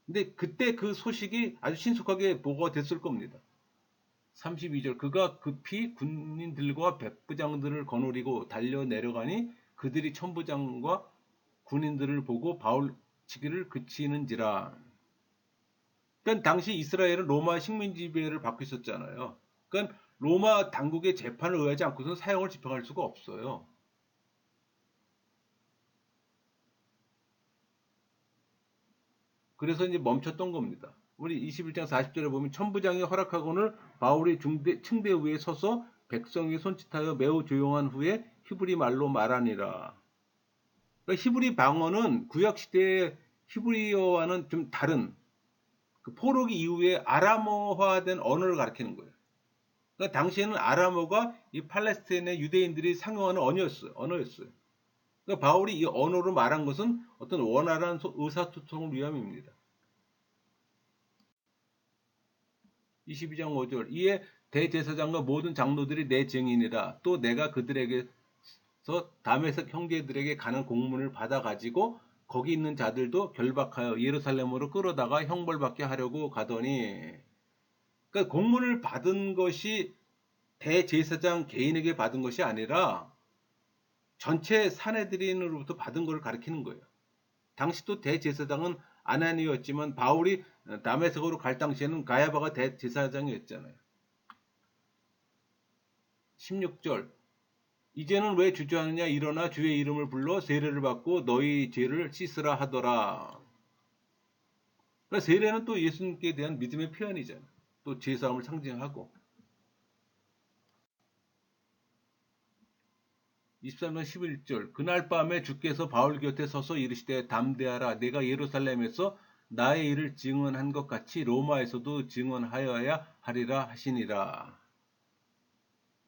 A: 근데 그때 그 소식이 아주 신속하게 보고가 됐을 겁니다. 32절 그가 급히 군인들과 백부장들을 거느리고 달려 내려가니 그들이 천부장과 군인들을 보고 바울 치기를 그치는지라. 그러니까 당시 이스라엘은 로마 식민 지배를 받고 있었잖아요. 그러니까 로마 당국의 재판을 의하지 않고서는 사형을 집행할 수가 없어요. 그래서 이제 멈췄던 겁니다. 우리 21장 40절에 보면 천부장이 허락하고는 바울이 층대 위에 서서 백성이 손짓하여 매우 조용한 후에 히브리 말로 말하니라. 그러니까 히브리 방언은 구약 시대의 히브리어와는 좀 다른 그 포로기 이후에 아람어화된 언어를 가리키는 거예요. 그러니까 당시에는 아람어가 이 팔레스타인의 유대인들이 상용하는 언어였어요. 그러니까 바울이 이 언어로 말한 것은 어떤 원활한 의사소통을 위함입니다. 22장 5절 이에 대제사장과 모든 장로들이 내 증인이라 또 내가 그들에게서 다메섹 형제들에게 가는 공문을 받아 가지고 거기 있는 자들도 결박하여 예루살렘으로 끌어다가 형벌받게 하려고 가더니 그러니까 공문을 받은 것이 대제사장 개인에게 받은 것이 아니라 전체 사내들인으로부터 받은 것을 가리키는 거예요. 당시 또 대제사장은 아나니였지만 바울이 다메섹으로 갈 당시에는 가야바가 대제사장이었잖아요. 16절 이제는 왜 주저하느냐 일어나 주의 이름을 불러 세례를 받고 너희 죄를 씻으라 하더라. 그러니까 세례는 또 예수님께 대한 믿음의 표현이잖아요. 또 죄사함을 상징하고 23장 11절 그날 밤에 주께서 바울 곁에 서서 이르시되 담대하라 내가 예루살렘에서 나의 일을 증언한 것 같이 로마에서도 증언하여야 하리라 하시니라.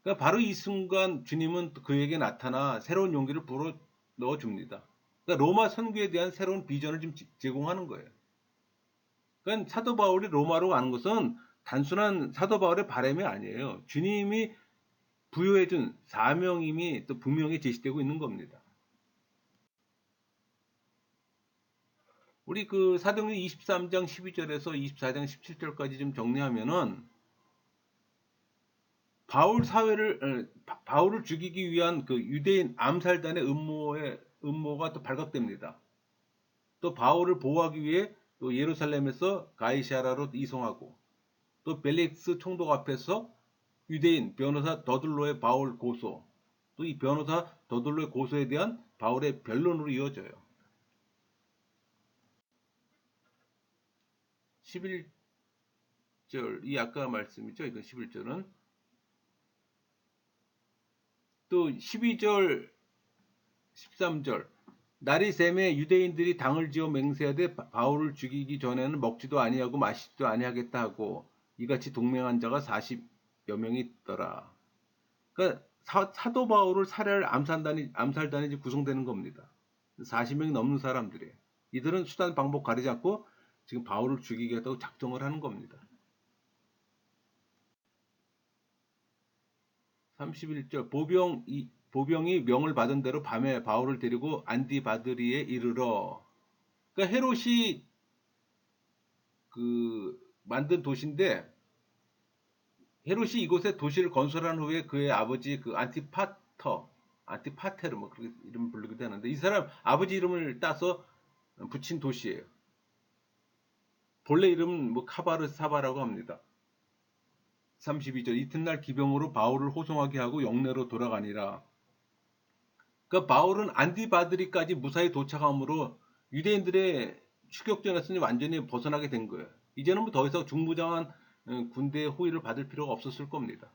A: 그러니까 바로 이 순간 주님은 그에게 나타나 새로운 용기를 불어 넣어줍니다. 그러니까 로마 선교에 대한 새로운 비전을 좀 제공하는 거예요. 그러니까 사도 바울이 로마로 가는 것은 단순한 사도 바울의 바람이 아니에요. 주님이 부여해준 사명임이 또 분명히 제시되고 있는 겁니다. 우리 그 사도행전 23장 12절에서 24장 17절까지 좀 정리하면은 바울을 죽이기 위한 그 유대인 암살단의 음모가 또 발각됩니다. 또 바울을 보호하기 위해 또 예루살렘에서 가이사라로 이송하고 또 벨릭스 총독 앞에서 유대인 변호사 더둘로의 바울 고소 또 이 변호사 더둘로의 고소에 대한 바울의 변론으로 이어져요. 11절 이 아까 말씀이죠. 이건 11절은 또 12절 13절 날이 샘에 유대인들이 당을 지어 맹세하되 바울을 죽이기 전에는 먹지도 아니하고 마시지도 아니하겠다 하고 이같이 동맹한 자가 40여 명이 있더라. 그러니까 사도 바울을 살해할 암살단이 구성되는 겁니다. 40명이 넘는 사람들이에요. 이들은 수단 방법 가리지 않고 지금 바울을 죽이겠다고 작정을 하는 겁니다. 31절 보병이 명을 받은 대로 밤에 바울을 데리고 안디바드리에 이르러. 그러니까 헤롯이 만든 도시인데, 헤롯이 이곳에 도시를 건설한 후에 그의 아버지 안티파테르 뭐 그렇게 이름을 부르기도 하는데, 이 사람 아버지 이름을 따서 붙인 도시예요. 본래 이름은 뭐 카바르사바라고 합니다. 32절 이튿날 기병으로 바울을 호송하게 하고 영내로 돌아가니라. 그러니까 바울은 안디바드리까지 무사히 도착함으로 유대인들의 추격전에서 완전히 벗어나게 된 거예요. 이제는 뭐 더 이상 중무장한 군대의 호의를 받을 필요가 없었을 겁니다.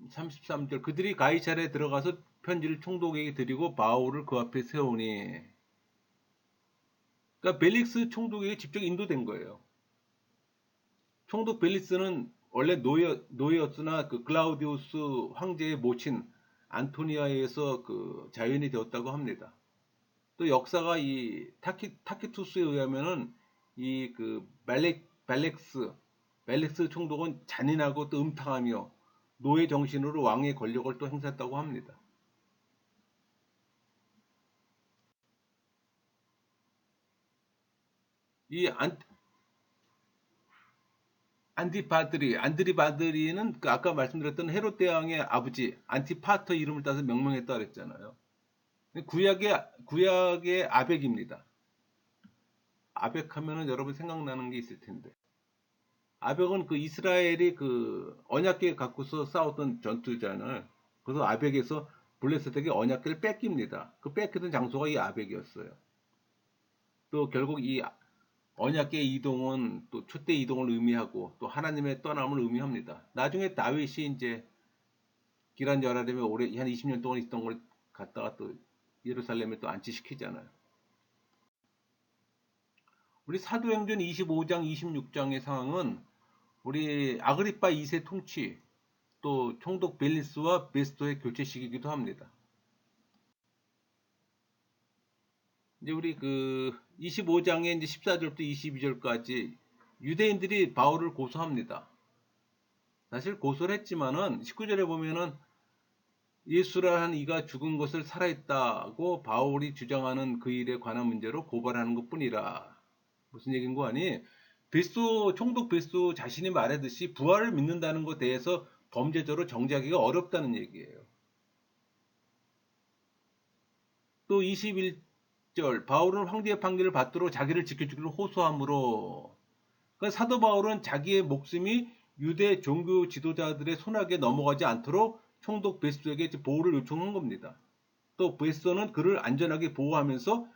A: 33절 그들이 가이사랴에 들어가서 편지를 총독에게 드리고 바울을 그 앞에 세우니. 그러니까 벨릭스 총독에게 직접 인도된 거예요. 총독 벨릭스는 원래 노예였으나 클라우디우스 황제의 모친 안토니아에 의해서 자연이 되었다고 합니다. 또 역사가 이 타키투스에 의하면은 벨렉스 총독은 잔인하고 또 음탕하며 노예 정신으로 왕의 권력을 또 행사했다고 합니다. 이 안드리바드리는 아까 말씀드렸던 헤롯 대왕의 아버지 안티파터 이름을 따서 명명했다 그랬잖아요. 구약의 아벡입니다. 아벡 하면은 여러분 생각나는 게 있을 텐데. 아벡은 이스라엘이 언약궤 갖고서 싸웠던 전투잖아요. 그래서 아벡에서 블레셋에게 언약궤를 뺏깁니다. 그 뺏기던 장소가 이 아벡이었어요. 또 결국 이 언약궤 이동은 또 촛대 이동을 의미하고 또 하나님의 떠남을 의미합니다. 나중에 다윗이 이제 기란 열하림에 오래 한 20년 동안 있던 걸 갖다가 또 예루살렘에 또 안치시키잖아요. 우리 사도행전 25장, 26장의 상황은 우리 아그리파 2세 통치 또 총독 벨리스와 베스토의 교체 시기이기도 합니다. 이제 우리 25장의 이제 14절부터 22절까지 유대인들이 바울을 고소합니다. 사실 고소를 했지만은 19절에 보면은 예수라는 이가 죽은 것을 살아있다고 바울이 주장하는 그 일에 관한 문제로 고발하는 것뿐이라. 무슨 얘기인 거 아니? 총독 베스토 자신이 말하듯이 부활을 믿는다는 것에 대해서 범죄적으로 정죄하기가 어렵다는 얘기예요. 또 21절 바울은 황제의 판결을 받도록 자기를 지켜주기를 호소하므로, 그러니까 사도 바울은 자기의 목숨이 유대 종교 지도자들의 손아귀에 넘어가지 않도록 총독 베스토에게 보호를 요청한 겁니다. 또 베스토는 그를 안전하게 보호하면서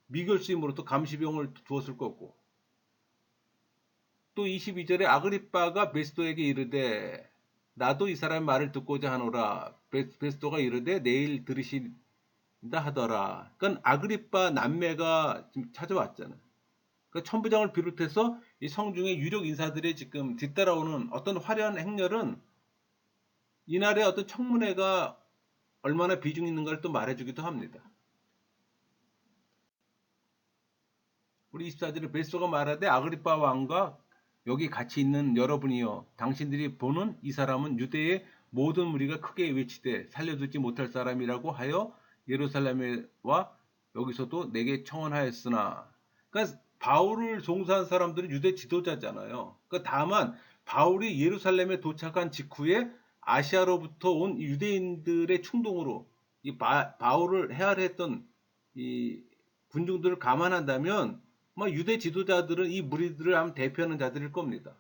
A: 미결수임으로 또 감시병을 두었을 거고. 또 22절에 아그리빠가 베스토에게 이르되 나도 이 사람의 말을 듣고자 하노라. 베스토가 이르되 내일 들으신다 하더라. 그러니까 아그리빠 남매가 지금 찾아왔잖아요. 그러니까 천부장을 비롯해서 이 성중의 유력 인사들이 지금 뒤따라오는 어떤 화려한 행렬은 이날의 어떤 청문회가 얼마나 비중이 있는가를 또 말해주기도 합니다. 우리 24절에 베스토가 말하되 아그리빠 왕과 여기 같이 있는 여러분이여 당신들이 보는 이 사람은 유대의 모든 무리가 크게 외치되 살려두지 못할 사람이라고 하여 예루살렘에와 여기서도 내게 청원하였으나. 그러니까 바울을 송사한 사람들은 유대 지도자잖아요. 그러니까 다만 바울이 예루살렘에 도착한 직후에 아시아로부터 온 유대인들의 충동으로 이 바울을 해하했던 이 군중들을 감안한다면 유대 지도자들은 이 무리들을 한번 대표하는 자들일 겁니다.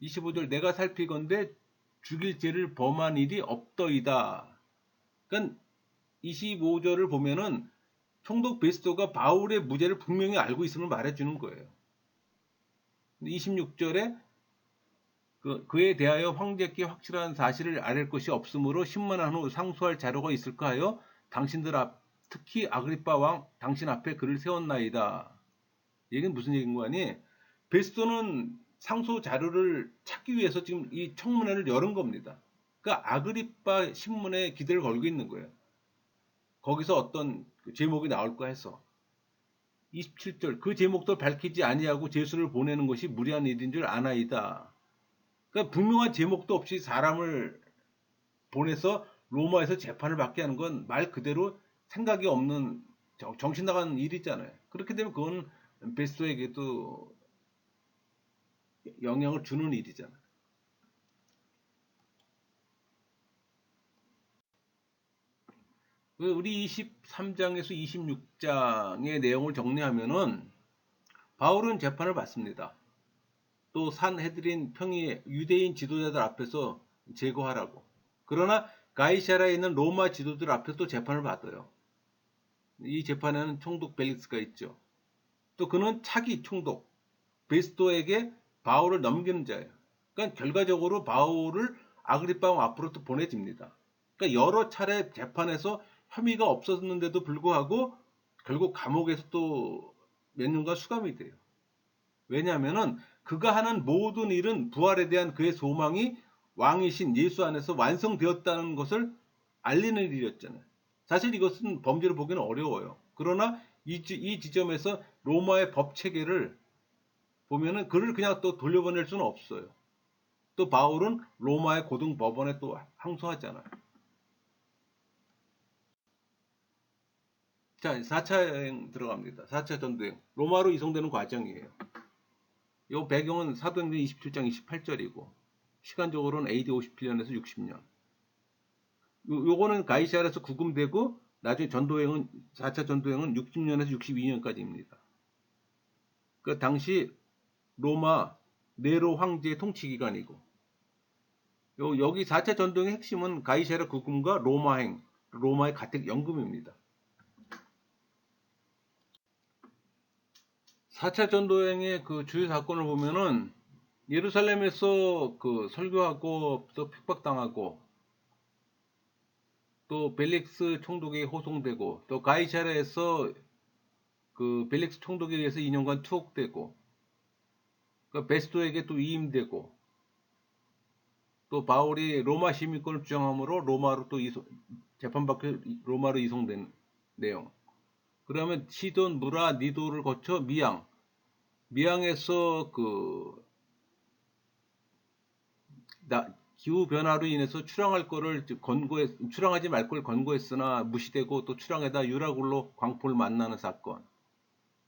A: 25절 내가 살피건대 죽일 죄를 범한 일이 없더이다. 그러니까 25절을 보면은 총독 베스토가 바울의 무죄를 분명히 알고 있음을 말해주는 거예요. 26절에 그에 대하여 황제께 확실한 사실을 알릴 것이 없으므로 신문한 후 상소할 자료가 있을까 하여 당신들 특히 아그리빠 왕 당신 앞에 그를 세웠나이다. 이건 무슨 얘기인 거 아니? 베스토는 상소 자료를 찾기 위해서 지금 이 청문회를 열은 겁니다. 그러니까 아그리빠 신문에 기대를 걸고 있는 거예요. 거기서 어떤 제목이 나올까 해서 27절 그 제목도 밝히지 아니하고 제수를 보내는 것이 무리한 일인 줄 아나이다. 그러니까 분명한 제목도 없이 사람을 보내서 로마에서 재판을 받게 하는 건 말 그대로 생각이 없는 정신 나간 일이잖아요. 그렇게 되면 그건 베스토에게도 영향을 주는 일이잖아요. 우리 23장에서 26장의 내용을 정리하면은 바울은 재판을 받습니다. 또 산헤드린 평의 유대인 지도자들 앞에서 제거하라고. 그러나 가이사라에 있는 로마 지도자들 앞에서 또 재판을 받아요. 이 재판에는 총독 벨릭스가 있죠. 또 그는 차기 총독 베스토에게 바울을 넘기는 자예요. 그러니까 결과적으로 바울을 아그리파 왕 앞으로 또 보내집니다. 그러니까 여러 차례 재판에서 혐의가 없었는데도 불구하고 결국 감옥에서 또 몇 년간 수감이 돼요. 왜냐하면은 그가 하는 모든 일은 부활에 대한 그의 소망이 왕이신 예수 안에서 완성되었다는 것을 알리는 일이었잖아요. 사실 이것은 범죄로 보기는 어려워요. 그러나 이 지점에서 로마의 법 체계를 보면은 그를 그냥 또 돌려보낼 수는 없어요. 또 바울은 로마의 고등 법원에 또 항소하잖아요. 자, 4차 여행 들어갑니다. 4차 전도여행. 로마로 이송되는 과정이에요. 이 배경은 사도행전 27장 28절이고 시간적으로는 AD 57년에서 60년. 요거는 가이사랴에서 구금되고 나중에 전도여행은 4차 전도여행은 60년에서 62년까지입니다. 그 당시 로마 네로 황제의 통치 기간이고 여기 4차 전도여행의 핵심은 가이사랴 구금과 로마행, 로마의 가택 연금입니다. 4차 전도여행의 그 주요 사건을 보면은 예루살렘에서 그 설교하고 또 핍박당하고 또 벨릭스 총독에게 호송되고 또 가이사랴에서 그 벨릭스 총독에 의해서 2년간 투옥되고 그 베스토에게 또 위임되고 또 바울이 로마 시민권을 주장함으로 로마로 또 재판받고 로마로 이송된 내용. 그러면 시돈, 무라, 니도를 거쳐 미양에서 그 기후 변화로 인해서 출항하지 말 걸 권고했으나 무시되고 또 출항에다 유라굴로 광포를 만나는 사건.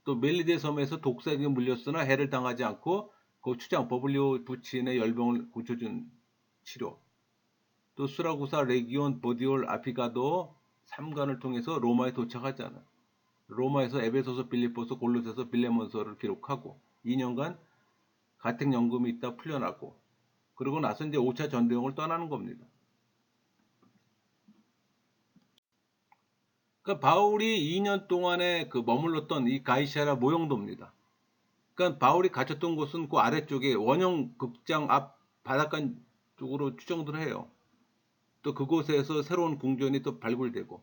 A: 또 멜리데 섬에서 독사에게 물렸으나 해를 당하지 않고 그 추장 버블리오 부친의 열병을 고쳐준 치료. 또 수라구사 레기온 보디올 아피가도 3관을 통해서 로마에 도착하잖아. 로마에서 에베소서 빌립보서 골로새서 빌레몬서를 기록하고 2년간 가택연금이 있다 풀려나고 그러고 나서 이제 5차 전도여행을 떠나는 겁니다. 그러니까 바울이 2년 동안에 그 머물렀던 이 가이사랴 모형도입니다. 그러니까 바울이 갇혔던 곳은 그 아래쪽에 원형 극장 앞 바닷가 쪽으로 추정들 해요. 또 그곳에서 새로운 궁전이 또 발굴되고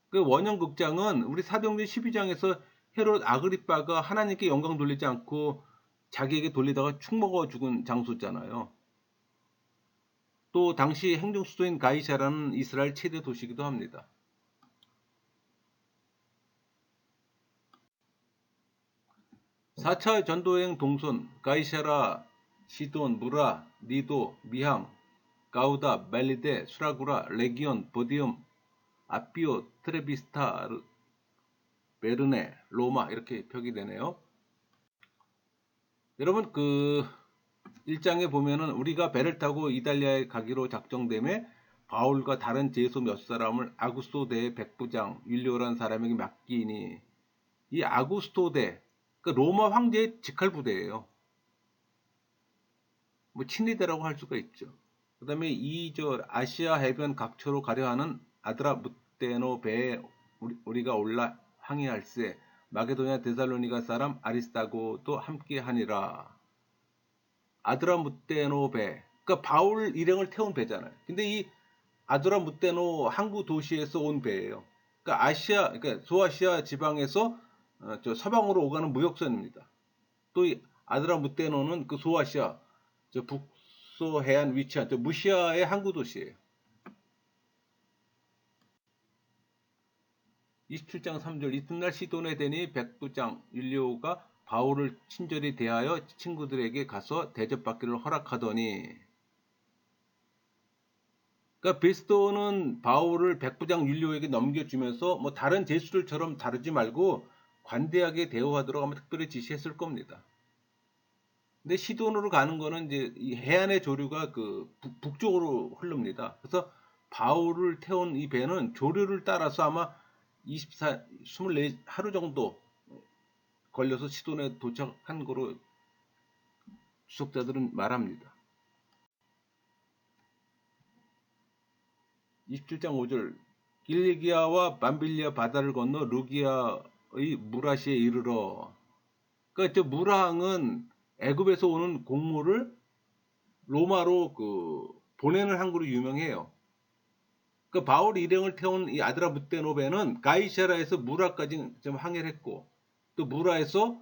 A: 그 원형 극장은 우리 사도행전 12장에서 헤롯 아그리빠가 하나님께 영광 돌리지 않고 자기에게 돌리다가 축 먹어 죽은 장소잖아요. 또 당시 행정수도인 가이사라는 이스라엘 최대 도시이기도 합니다. (4차) 전도여행 동선 가이사라, 시돈, 무라, 니도, 미항, 가우다, 멜리데, 수라구라, 레기온, 보디움, 아피오, 트레비스타, 베르네, 로마 이렇게 표기되네요. 여러분 그 1장에 보면은 우리가 배를 타고 이탈리아에 가기로 작정됨에 바울과 다른 제소 몇 사람을 아구스토 대 백부장 율리오라는 사람에게 맡기니 이 아구스토 대 그 로마 황제의 직할 부대예요. 뭐 친위대라고 할 수가 있죠. 그 다음에 2절 아시아 해변 각처로 가려 하는 아드라무테노 배에 우리가 올라 항해할세 마게도냐 데살로니가 사람 아리스타고도 함께 하니라. 아드라무테노 배, 그러니까 바울 일행을 태운 배잖아요. 근데 이 아드라무테노 항구 도시에서 온 배예요. 그러니까 그러니까 소아시아 지방에서 저 서방으로 오가는 무역선입니다. 또 이 아드라무테노는 그 소아시아, 저 북서 해안 위치한 무시아의 항구 도시예요. 27장 3절 이튿날 시돈의 대니 백부장 율리오가 바울을 친절히 대하여 친구들에게 가서 대접받기를 허락하더니, 그러니까 베스도는 바울을 백부장 율리오에게 넘겨주면서 뭐 다른 제수들처럼 다루지 말고 관대하게 대우하도록 아마 특별히 지시했을 겁니다. 근데 시돈으로 가는 거는 이제 이 해안의 조류가 그 북쪽으로 흐릅니다. 그래서 바울을 태운 이 배는 조류를 따라서 아마 24 하루 정도 걸려서 시돈에 도착한 거로 주석자들은 말합니다. 27장 5절 길리기아와 밤빌리아 바다를 건너 루기아의 무라시에 이르러, 그러니까 저 무라항은 애굽에서 오는 곡물을 로마로 그 보내는 항구로 유명해요. 그 바울 일행을 태운 이 아드라무테노 배는 가이사라에서 무라까지 좀 항해를 했고, 또 무라에서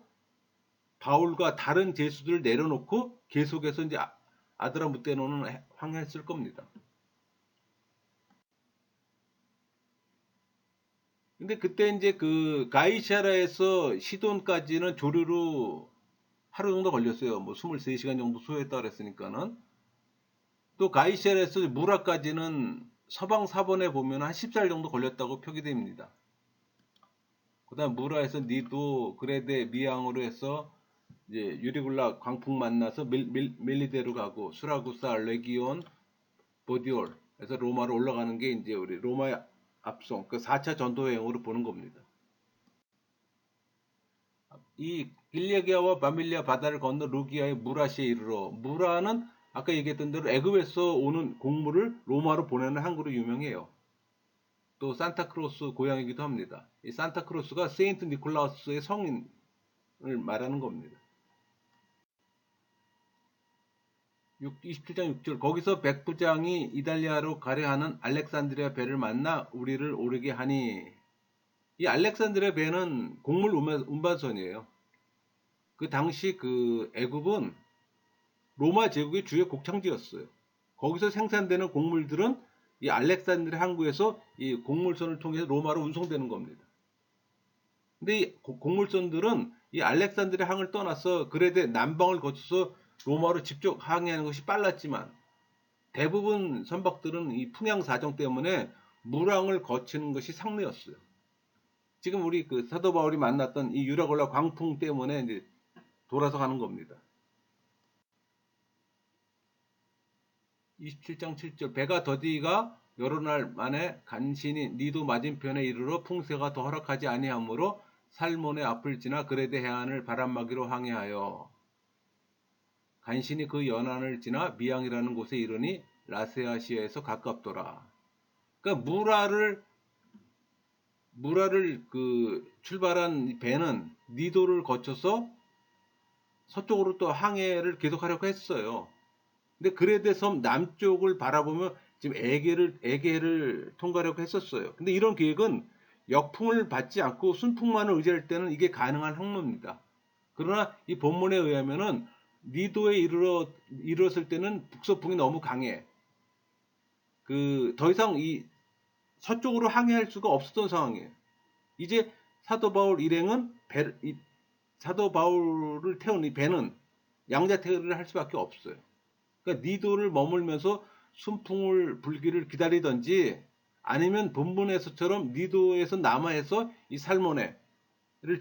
A: 바울과 다른 제수들을 내려놓고 계속해서 이제 아드라무테노는 항해했을 겁니다. 근데 그때 이제 그 가이사라에서 시돈까지는 조류로 하루 정도 걸렸어요. 뭐 23시간 정도 소요했다 그랬으니까는. 또 가이사라에서 무라까지는 서방 사본에 보면 한 14일 정도 걸렸다고 표기됩니다. 그 다음 무라에서 니도, 그레데, 미앙으로 해서 이제 유리굴라 광풍 만나서 멜리데로 가고 수라구사, 레기온, 보디올 해서 로마로 올라가는 게 이제 우리 로마의 앞송, 그 4차 전도 여행으로 보는 겁니다. 이 길리기아와 바밀리아 바다를 건너 루기아의 무라시에 이르러, 무라는 아까 얘기했던 대로 애굽에서 오는 곡물을 로마로 보내는 항구로 유명해요. 또 산타크로스 고향이기도 합니다. 이 산타크로스가 세인트 니콜라우스의 성인을 말하는 겁니다. 27장 6절 거기서 백부장이 이달리아로 가려 하는 알렉산드리아 배를 만나 우리를 오르게 하니, 이 알렉산드리아 배는 곡물 운반선이에요. 그 당시 그 애굽은 로마 제국의 주요 곡창지였어요. 거기서 생산되는 곡물들은 이 알렉산드리아 항구에서 이 곡물선을 통해서 로마로 운송되는 겁니다. 근데 이 곡물선들은 이 알렉산드리아 항을 떠나서 그레데 남방을 거쳐서 로마로 직접 항해하는 것이 빨랐지만, 대부분 선박들은 이 풍향 사정 때문에 물항을 거치는 것이 상례였어요. 지금 우리 그 사도 바울이 만났던 이 유라굴라 광풍 때문에 이제 돌아서 가는 겁니다. 27장 7절 배가 더디가 여러 날 만에 간신히 니도 맞은편에 이르러 풍세가 더 허락하지 아니하므로 살몬의 앞을 지나 그레데 해안을 바람막이로 항해하여 간신히 그 연안을 지나 미앙이라는 곳에 이르니 라세아시아에서 가깝더라. 그러니까 무라를 그 출발한 배는 니도를 거쳐서 서쪽으로 또 항해를 계속하려고 했어요. 근데 그레데 섬 남쪽을 바라보며 지금 에게를 통과하려고 했었어요. 근데 이런 계획은 역풍을 받지 않고 순풍만을 의지할 때는 이게 가능한 항로입니다. 그러나 이 본문에 의하면은 니도에 이르렀을 때는 북서풍이 너무 강해. 그 더 이상 이 서쪽으로 항해할 수가 없었던 상황이에요. 이제 사도 바울 일행은 사도 바울을 태운 이 배는 양자택일을 할 수밖에 없어요. 그러니까 니도를 머물면서 순풍을 불기를 기다리든지, 아니면 본문에서처럼 니도에서 남하해서 이 살모네를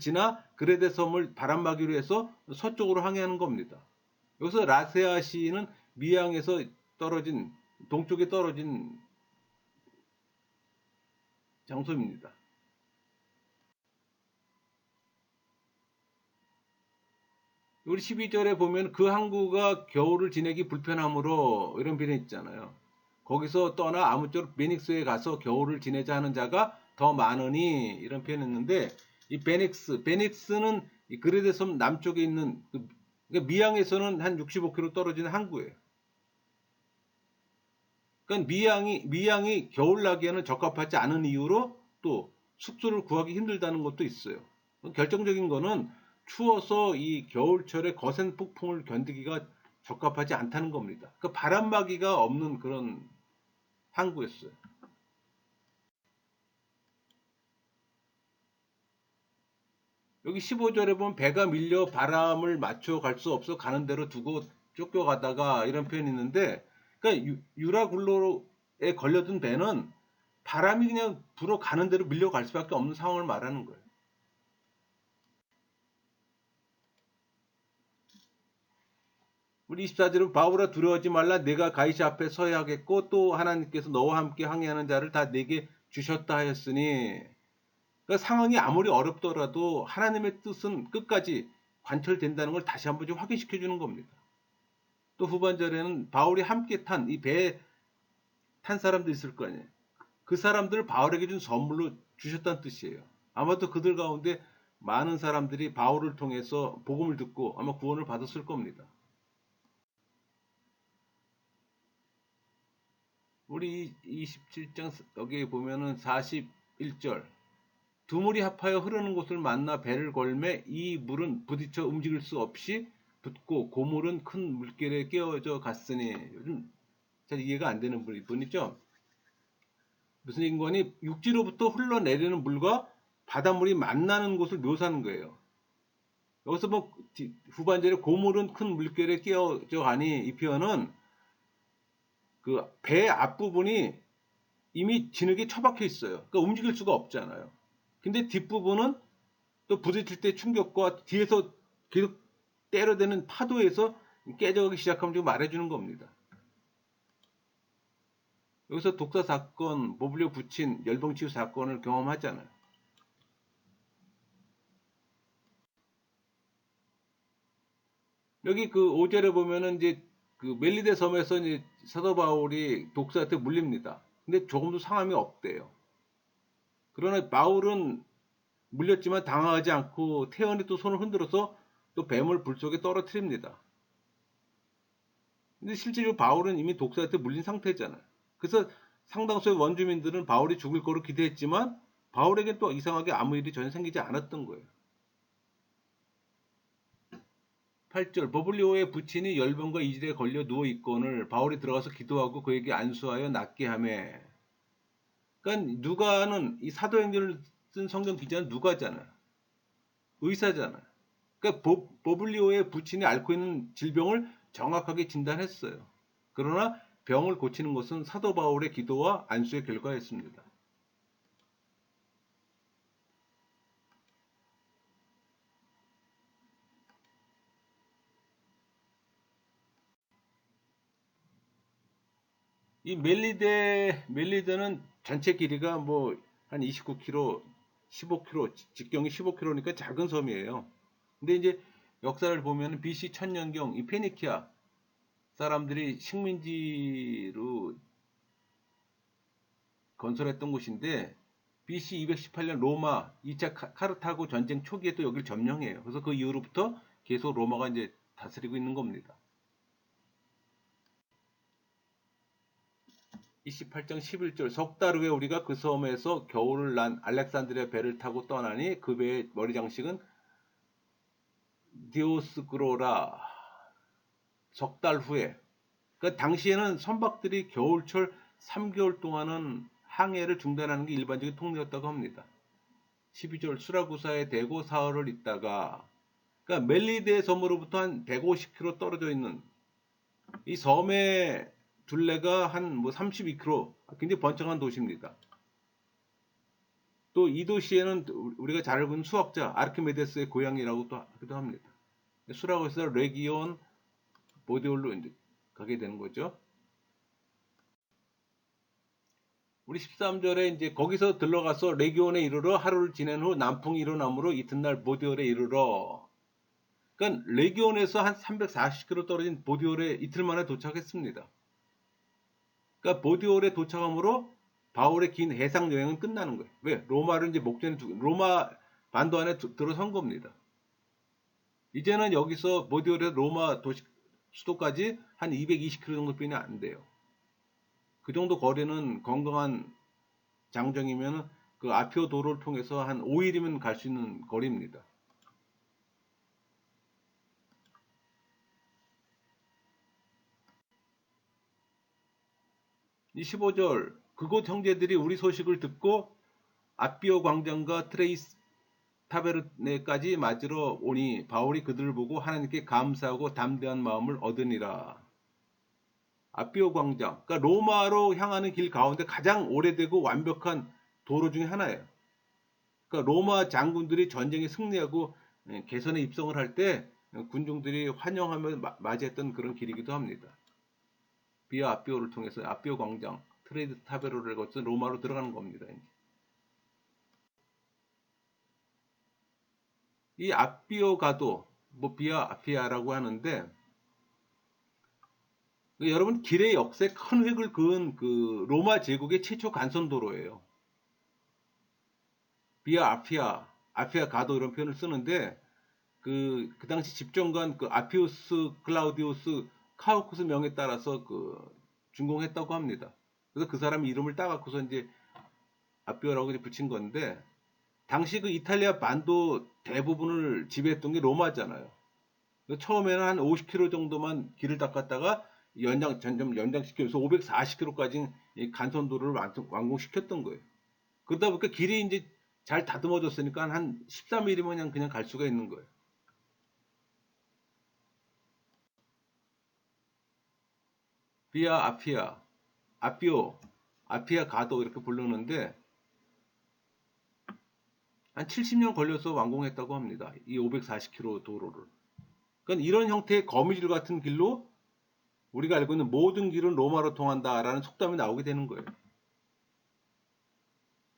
A: 지나 그레데 섬을 바람막이로 해서 서쪽으로 항해하는 겁니다. 여기서 라세아시는 미양에서 떨어진 동쪽에 떨어진 장소입니다. 우리 12절에 보면 그 항구가 겨울을 지내기 불편하므로 이런 표현이 있잖아요. 거기서 떠나 아무쪼록 베닉스에 가서 겨울을 지내자 하는 자가 더 많으니, 이런 표현을 했는데, 이 베닉스는 이 그레데 섬 남쪽에 있는 그러니까 미양에서는 한 65km 떨어진 항구예요. 그러니까 미양이 겨울나기에는 적합하지 않은 이유로 또 숙소를 구하기 힘들다는 것도 있어요. 결정적인 거는 추워서 이 겨울철에 거센 폭풍을 견디기가 적합하지 않다는 겁니다. 그 바람막이가 없는 그런 항구였어요. 여기 15절에 보면 배가 밀려 바람을 맞춰 갈 수 없어 가는 대로 두고 쫓겨가다가 이런 표현이 있는데, 그러니까 유라굴로에 걸려든 배는 바람이 그냥 불어 가는 대로 밀려갈 수밖에 없는 상황을 말하는 거예요. 우리 24절은 바울아 두려워하지 말라 내가 가이사 앞에 서야 하겠고 또 하나님께서 너와 함께 항해하는 자를 다 내게 주셨다 하였으니, 그러니까 상황이 아무리 어렵더라도 하나님의 뜻은 끝까지 관철된다는 걸 다시 한번 좀 확인시켜 주는 겁니다. 또 후반절에는 바울이 함께 탄 이 배에 탄 사람도 있을 거 아니에요. 그 사람들을 바울에게 준 선물로 주셨다는 뜻이에요. 아마도 그들 가운데 많은 사람들이 바울을 통해서 복음을 듣고 아마 구원을 받았을 겁니다. 우리 27장 여기 보면은 41절 두 물이 합하여 흐르는 곳을 만나 배를 걸매 이 물은 부딪혀 움직일 수 없이 붙고 고물은 큰 물결에 깨어져 갔으니, 요즘 잘 이해가 안 되는 부분이죠. 무슨 인권이 육지로부터 흘러내리는 물과 바닷물이 만나는 곳을 묘사하는 거예요. 여기서 뭐 후반절에 고물은 큰 물결에 깨어져 가니 이 표현은 그 배 앞부분이 이미 진흙에 처박혀 있어요. 그러니까 움직일 수가 없잖아요. 근데 뒷부분은 또 부딪힐 때 충격과 뒤에서 계속 때려대는 파도에서 깨져가기 시작하면 좀 말해주는 겁니다. 여기서 독사 사건, 모블리오 부친 열병치유 사건을 경험하잖아요. 여기 그 5절에 보면은 이제 그 멜리데 섬에서 이제 사도 바울이 독사한테 물립니다. 근데 조금도 상함이 없대요. 그러나 바울은 물렸지만 당황하지 않고 태연히 또 손을 흔들어서 또 뱀을 불 속에 떨어뜨립니다. 근데 실제로 바울은 이미 독사한테 물린 상태잖아요. 그래서 상당수의 원주민들은 바울이 죽을 거로 기대했지만 바울에겐 또 이상하게 아무 일이 전혀 생기지 않았던 거예요. 8절 버블리오의 부친이 열병과 이질에 걸려 누워있거늘 바울이 들어가서 기도하고 그에게 안수하여 낫게 하매. 그러니까 누가는 이 사도행전을 쓴 성경 기자는 누가잖아요. 의사잖아요. 그러니까 버블리오의 부친이 앓고 있는 질병을 정확하게 진단했어요. 그러나 병을 고치는 것은 사도 바울의 기도와 안수의 결과였습니다. 이 멜리데는 전체 길이가 뭐 한 29km, 15km, 직경이 15km니까 작은 섬이에요. 근데 이제 역사를 보면 BC 천년경 이 페니키아 사람들이 식민지로 건설했던 곳인데 BC 218년 로마 2차 카르타고 전쟁 초기에 또 여기를 점령해요. 그래서 그 이후로부터 계속 로마가 이제 다스리고 있는 겁니다. 28장 11절 석 달 후에 우리가 그 섬에서 겨울을 난 알렉산드리아 배를 타고 떠나니 그 배의 머리 장식은 디오스그로라. 석 달 후에, 그러니까 당시에는 선박들이 겨울철 3개월 동안은 항해를 중단하는 게 일반적인 통례였다고 합니다. 12절 수라구사에 대고 사흘을 있다가, 그러니까 멜리데 섬으로부터 한 150km 떨어져 있는 이 섬의 둘레가 한 뭐 32km, 굉장히 번창한 도시입니다. 또 이 도시에는 우리가 잘 알고 있는 수학자 아르키메데스의 고향이라고 또 하기도 합니다. 수라고에서 레기온 보디올로 이제 가게 되는 거죠. 우리 13절에 이제 거기서 들러가서 레기온에 이르러 하루를 지낸 후 남풍이 일어나므로 이튿날 보디올에 이르러. 그러니까 레기온에서 한 340km 떨어진 보디올에 이틀 만에 도착했습니다. 그러니까 보디올에 도착함으로 바울의 긴 해상 여행은 끝나는 거예요. 왜? 로마를 이제 목전에 두고 로마 반도 안에 들어선 겁니다. 이제는 여기서 보디올에서 로마 도시 수도까지 한 220km 정도뿐이 안 돼요. 그 정도 거리는 건강한 장정이면 그 아피오 도로를 통해서 한 5일이면 갈 수 있는 거리입니다. 이 15절 그곳 형제들이 우리 소식을 듣고 아비오 광장과 트레이스 타베르네까지 맞으러 오니 바울이 그들을 보고 하나님께 감사하고 담대한 마음을 얻으니라. 아비오 광장, 그러니까 로마로 향하는 길 가운데 가장 오래되고 완벽한 도로 중에 하나예요. 그러니까 로마 장군들이 전쟁에 승리하고 개선에 입성을 할 때 군중들이 환영하며 맞이했던 그런 길이기도 합니다. 비아 아비오를 통해서 아비오 광장, 트레이드 타베로를 거쳐 로마로 들어가는 겁니다. 이 아비오가도 뭐 비아 아피아라고 하는데 여러분 길의 역사에 큰 획을 그은 그 로마 제국의 최초 간선 도로예요. 비아 아피아, 아피아 가도 이런 표현을 쓰는데 그 당시 집정관 그 아피우스 클라우디우스 카우쿠스 명에 따라서 그 준공했다고 합니다. 그래서 그 사람 이름을 따갖고서 이제 아피오라고 이제 붙인 건데 당시 그 이탈리아 반도 대부분을 지배했던 게 로마잖아요. 처음에는 한 50km 정도만 길을 닦았다가 점점 연장시켜서 540km까지 간선도로를 완공시켰던 거예요. 그러다 보니까 길이 이제 잘 다듬어졌으니까 한 13mm면 그냥 갈 수가 있는 거예요. 비아 아피아, 아피오, 아피아 가도 이렇게 부르는데 한 70년 걸려서 완공했다고 합니다. 이 540km 도로를. 그러니까 이런 형태의 거미줄 같은 길로 우리가 알고 있는 모든 길은 로마로 통한다라는 속담이 나오게 되는 거예요.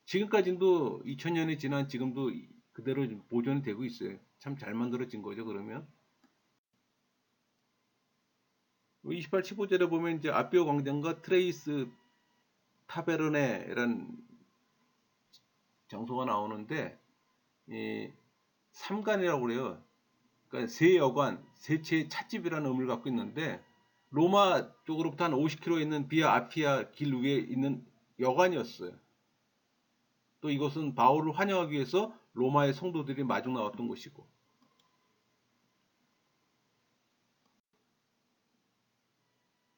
A: 지금까지도 2000년이 지난 지금도 그대로 보존이 되고 있어요. 참 잘 만들어진 거죠, 그러면. 28, 15절에 보면 이제 아비오 광장과 트레이스 타베르네라는 장소가 나오는데, 이 삼간이라고 그래요. 그러니까 세 여관, 세채 찻집이라는 의미를 갖고 있는데, 로마 쪽으로부터 한 50km 있는 비아 아피아 길 위에 있는 여관이었어요. 또 이것은 바울을 환영하기 위해서 로마의 성도들이 마중 나왔던 곳이고,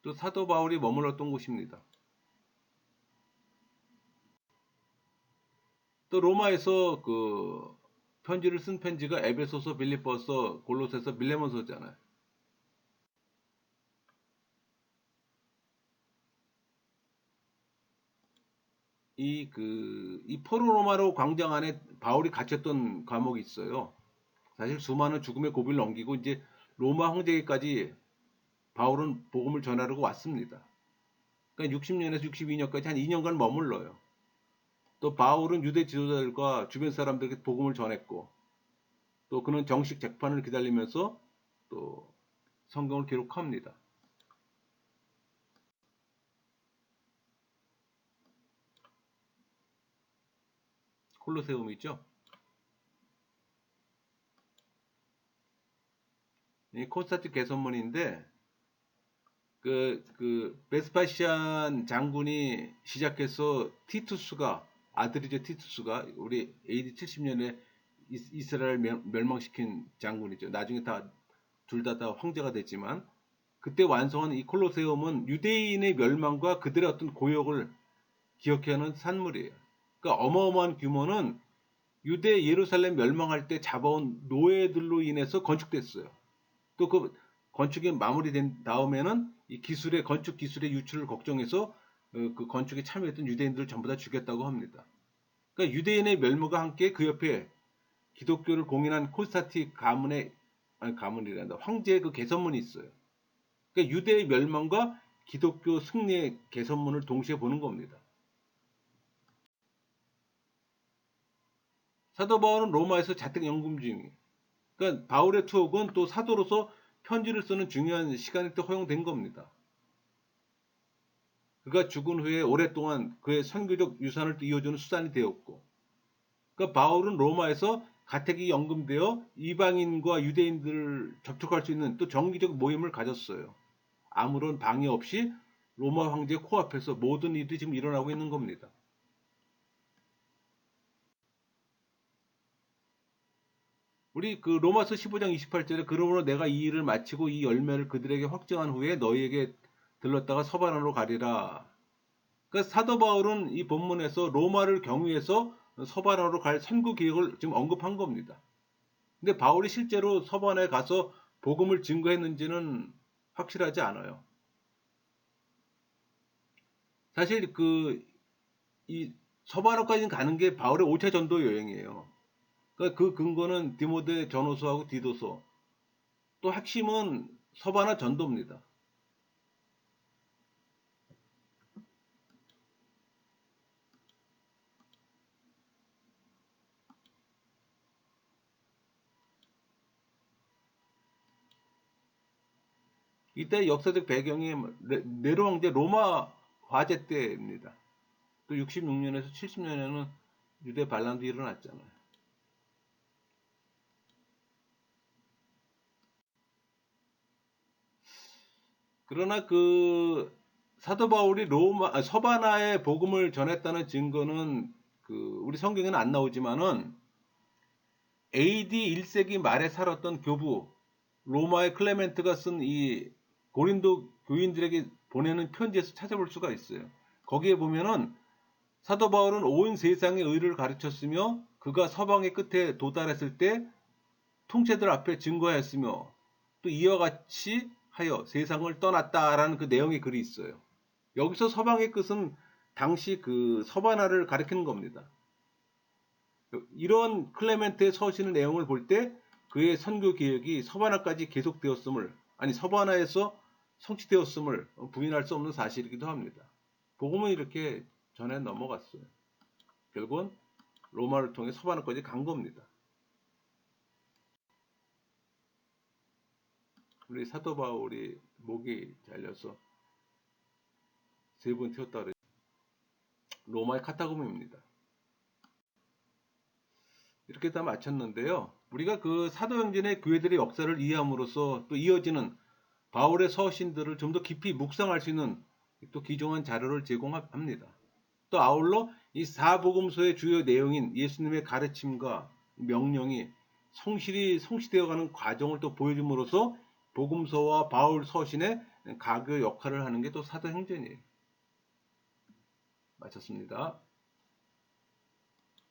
A: 또 사도 바울이 머물렀던 곳입니다. 또 로마에서 그 편지를 쓴 편지가 에베소서, 빌립보서, 골로새서, 빌레몬서잖아요. 이 포로로마로 광장 안에 바울이 갇혔던 감옥이 있어요. 사실 수많은 죽음의 고비를 넘기고 이제 로마 황제에게까지 바울은 복음을 전하려고 왔습니다. 그러니까 60년에서 62년까지 한 2년간 머물러요. 또 바울은 유대 지도자들과 주변 사람들에게 복음을 전했고, 또 그는 정식 재판을 기다리면서 또 성경을 기록합니다. 콜로세움이죠. 이 콘스탄틴 개선문인데 베스파시안 장군이 시작해서 티투스가 아들이죠. 티투스가 우리 AD 70년에 이스라엘 멸망시킨 장군이죠. 나중에 둘 다 황제가 됐지만 그때 완성한 이 콜로세움은 유대인의 멸망과 그들의 어떤 고역을 기억해 하는 산물이에요. 그러니까 어마어마한 규모는 유대 예루살렘 멸망할 때 잡아온 노예들로 인해서 건축됐어요. 또 그 건축이 마무리된 다음에는 이 건축 기술의 유출을 걱정해서 그 건축에 참여했던 유대인들을 전부 다 죽였다고 합니다. 그러니까 유대인의 멸망과 함께 그 옆에 기독교를 공인한 콘스탄틴 가문이란다. 황제의 그 개선문이 있어요. 그러니까 유대의 멸망과 기독교 승리의 개선문을 동시에 보는 겁니다. 사도 바울은 로마에서 자택 연금 중이에요. 그러니까 바울의 투옥은 또 사도로서 편지를 쓰는 중요한 시간이 또 허용된 겁니다. 그가 죽은 후에 오랫동안 그의 선교적 유산을 또 이어주는 수단이 되었고, 그러니까 바울은 로마에서 가택이 연금되어 이방인과 유대인들을 접촉할 수 있는 또 정기적 모임을 가졌어요. 아무런 방해 없이 로마 황제 코앞에서 모든 일이 지금 일어나고 있는 겁니다. 우리 그 로마서 15장 28절에 그러므로 내가 이 일을 마치고 이 열매를 그들에게 확정한 후에 너희에게 들렀다가 서바란으로 가리라. 그러니까 사도 바울은 이 본문에서 로마를 경유해서 서바나로 갈 선구 계획을 지금 언급한 겁니다. 근데 바울이 실제로 서바나에 가서 복음을 증거했는지는 확실하지 않아요. 사실 이 서바나까지 가는 게 바울의 5차 전도 여행이에요. 그러니까 그 근거는 디모데 전후서하고 디도서. 또 핵심은 서바나 전도입니다. 이때 역사적 배경이 네로 황제 로마 화재 때입니다. 또 66년에서 70년에는 유대 반란도 일어났잖아요. 그러나 사도 바울이 서바나에 복음을 전했다는 증거는 우리 성경에는 안 나오지만은 AD 1세기 말에 살았던 교부 로마의 클레멘트가 쓴 이 고린도 교인들에게 보내는 편지에서 찾아볼 수가 있어요. 거기에 보면은 사도 바울은 온 세상의 의를 가르쳤으며 그가 서방의 끝에 도달했을 때 통치자들 앞에 증거하였으며 또 이와 같이 하여 세상을 떠났다라는 그 내용의 글이 있어요. 여기서 서방의 끝은 당시 서바나를 가리키는 겁니다. 이런 클레멘트의 서신의 내용을 볼 때 그의 선교 계획이 서바나까지 계속되었음을, 아니 서바나에서 성취되었음을 부인할 수 없는 사실이기도 합니다. 복음은 이렇게 전해 넘어갔어요. 결국은 로마를 통해 서바나까지 간 겁니다. 우리 사도 바울이 목이 잘려서 3번 튀었다 그랬죠. 로마의 카타콤입니다. 이렇게 다 마쳤는데요. 우리가 사도행전의 교회들의 역사를 이해함으로써 또 이어지는 바울의 서신들을 좀 더 깊이 묵상할 수 있는 또 귀중한 자료를 제공합니다. 또 아울러 이 사복음서의 주요 내용인 예수님의 가르침과 명령이 성실히 성취되어가는 과정을 또 보여줌으로써 복음서와 바울 서신의 가교 역할을 하는 게 또 사도행전이에요. 마쳤습니다.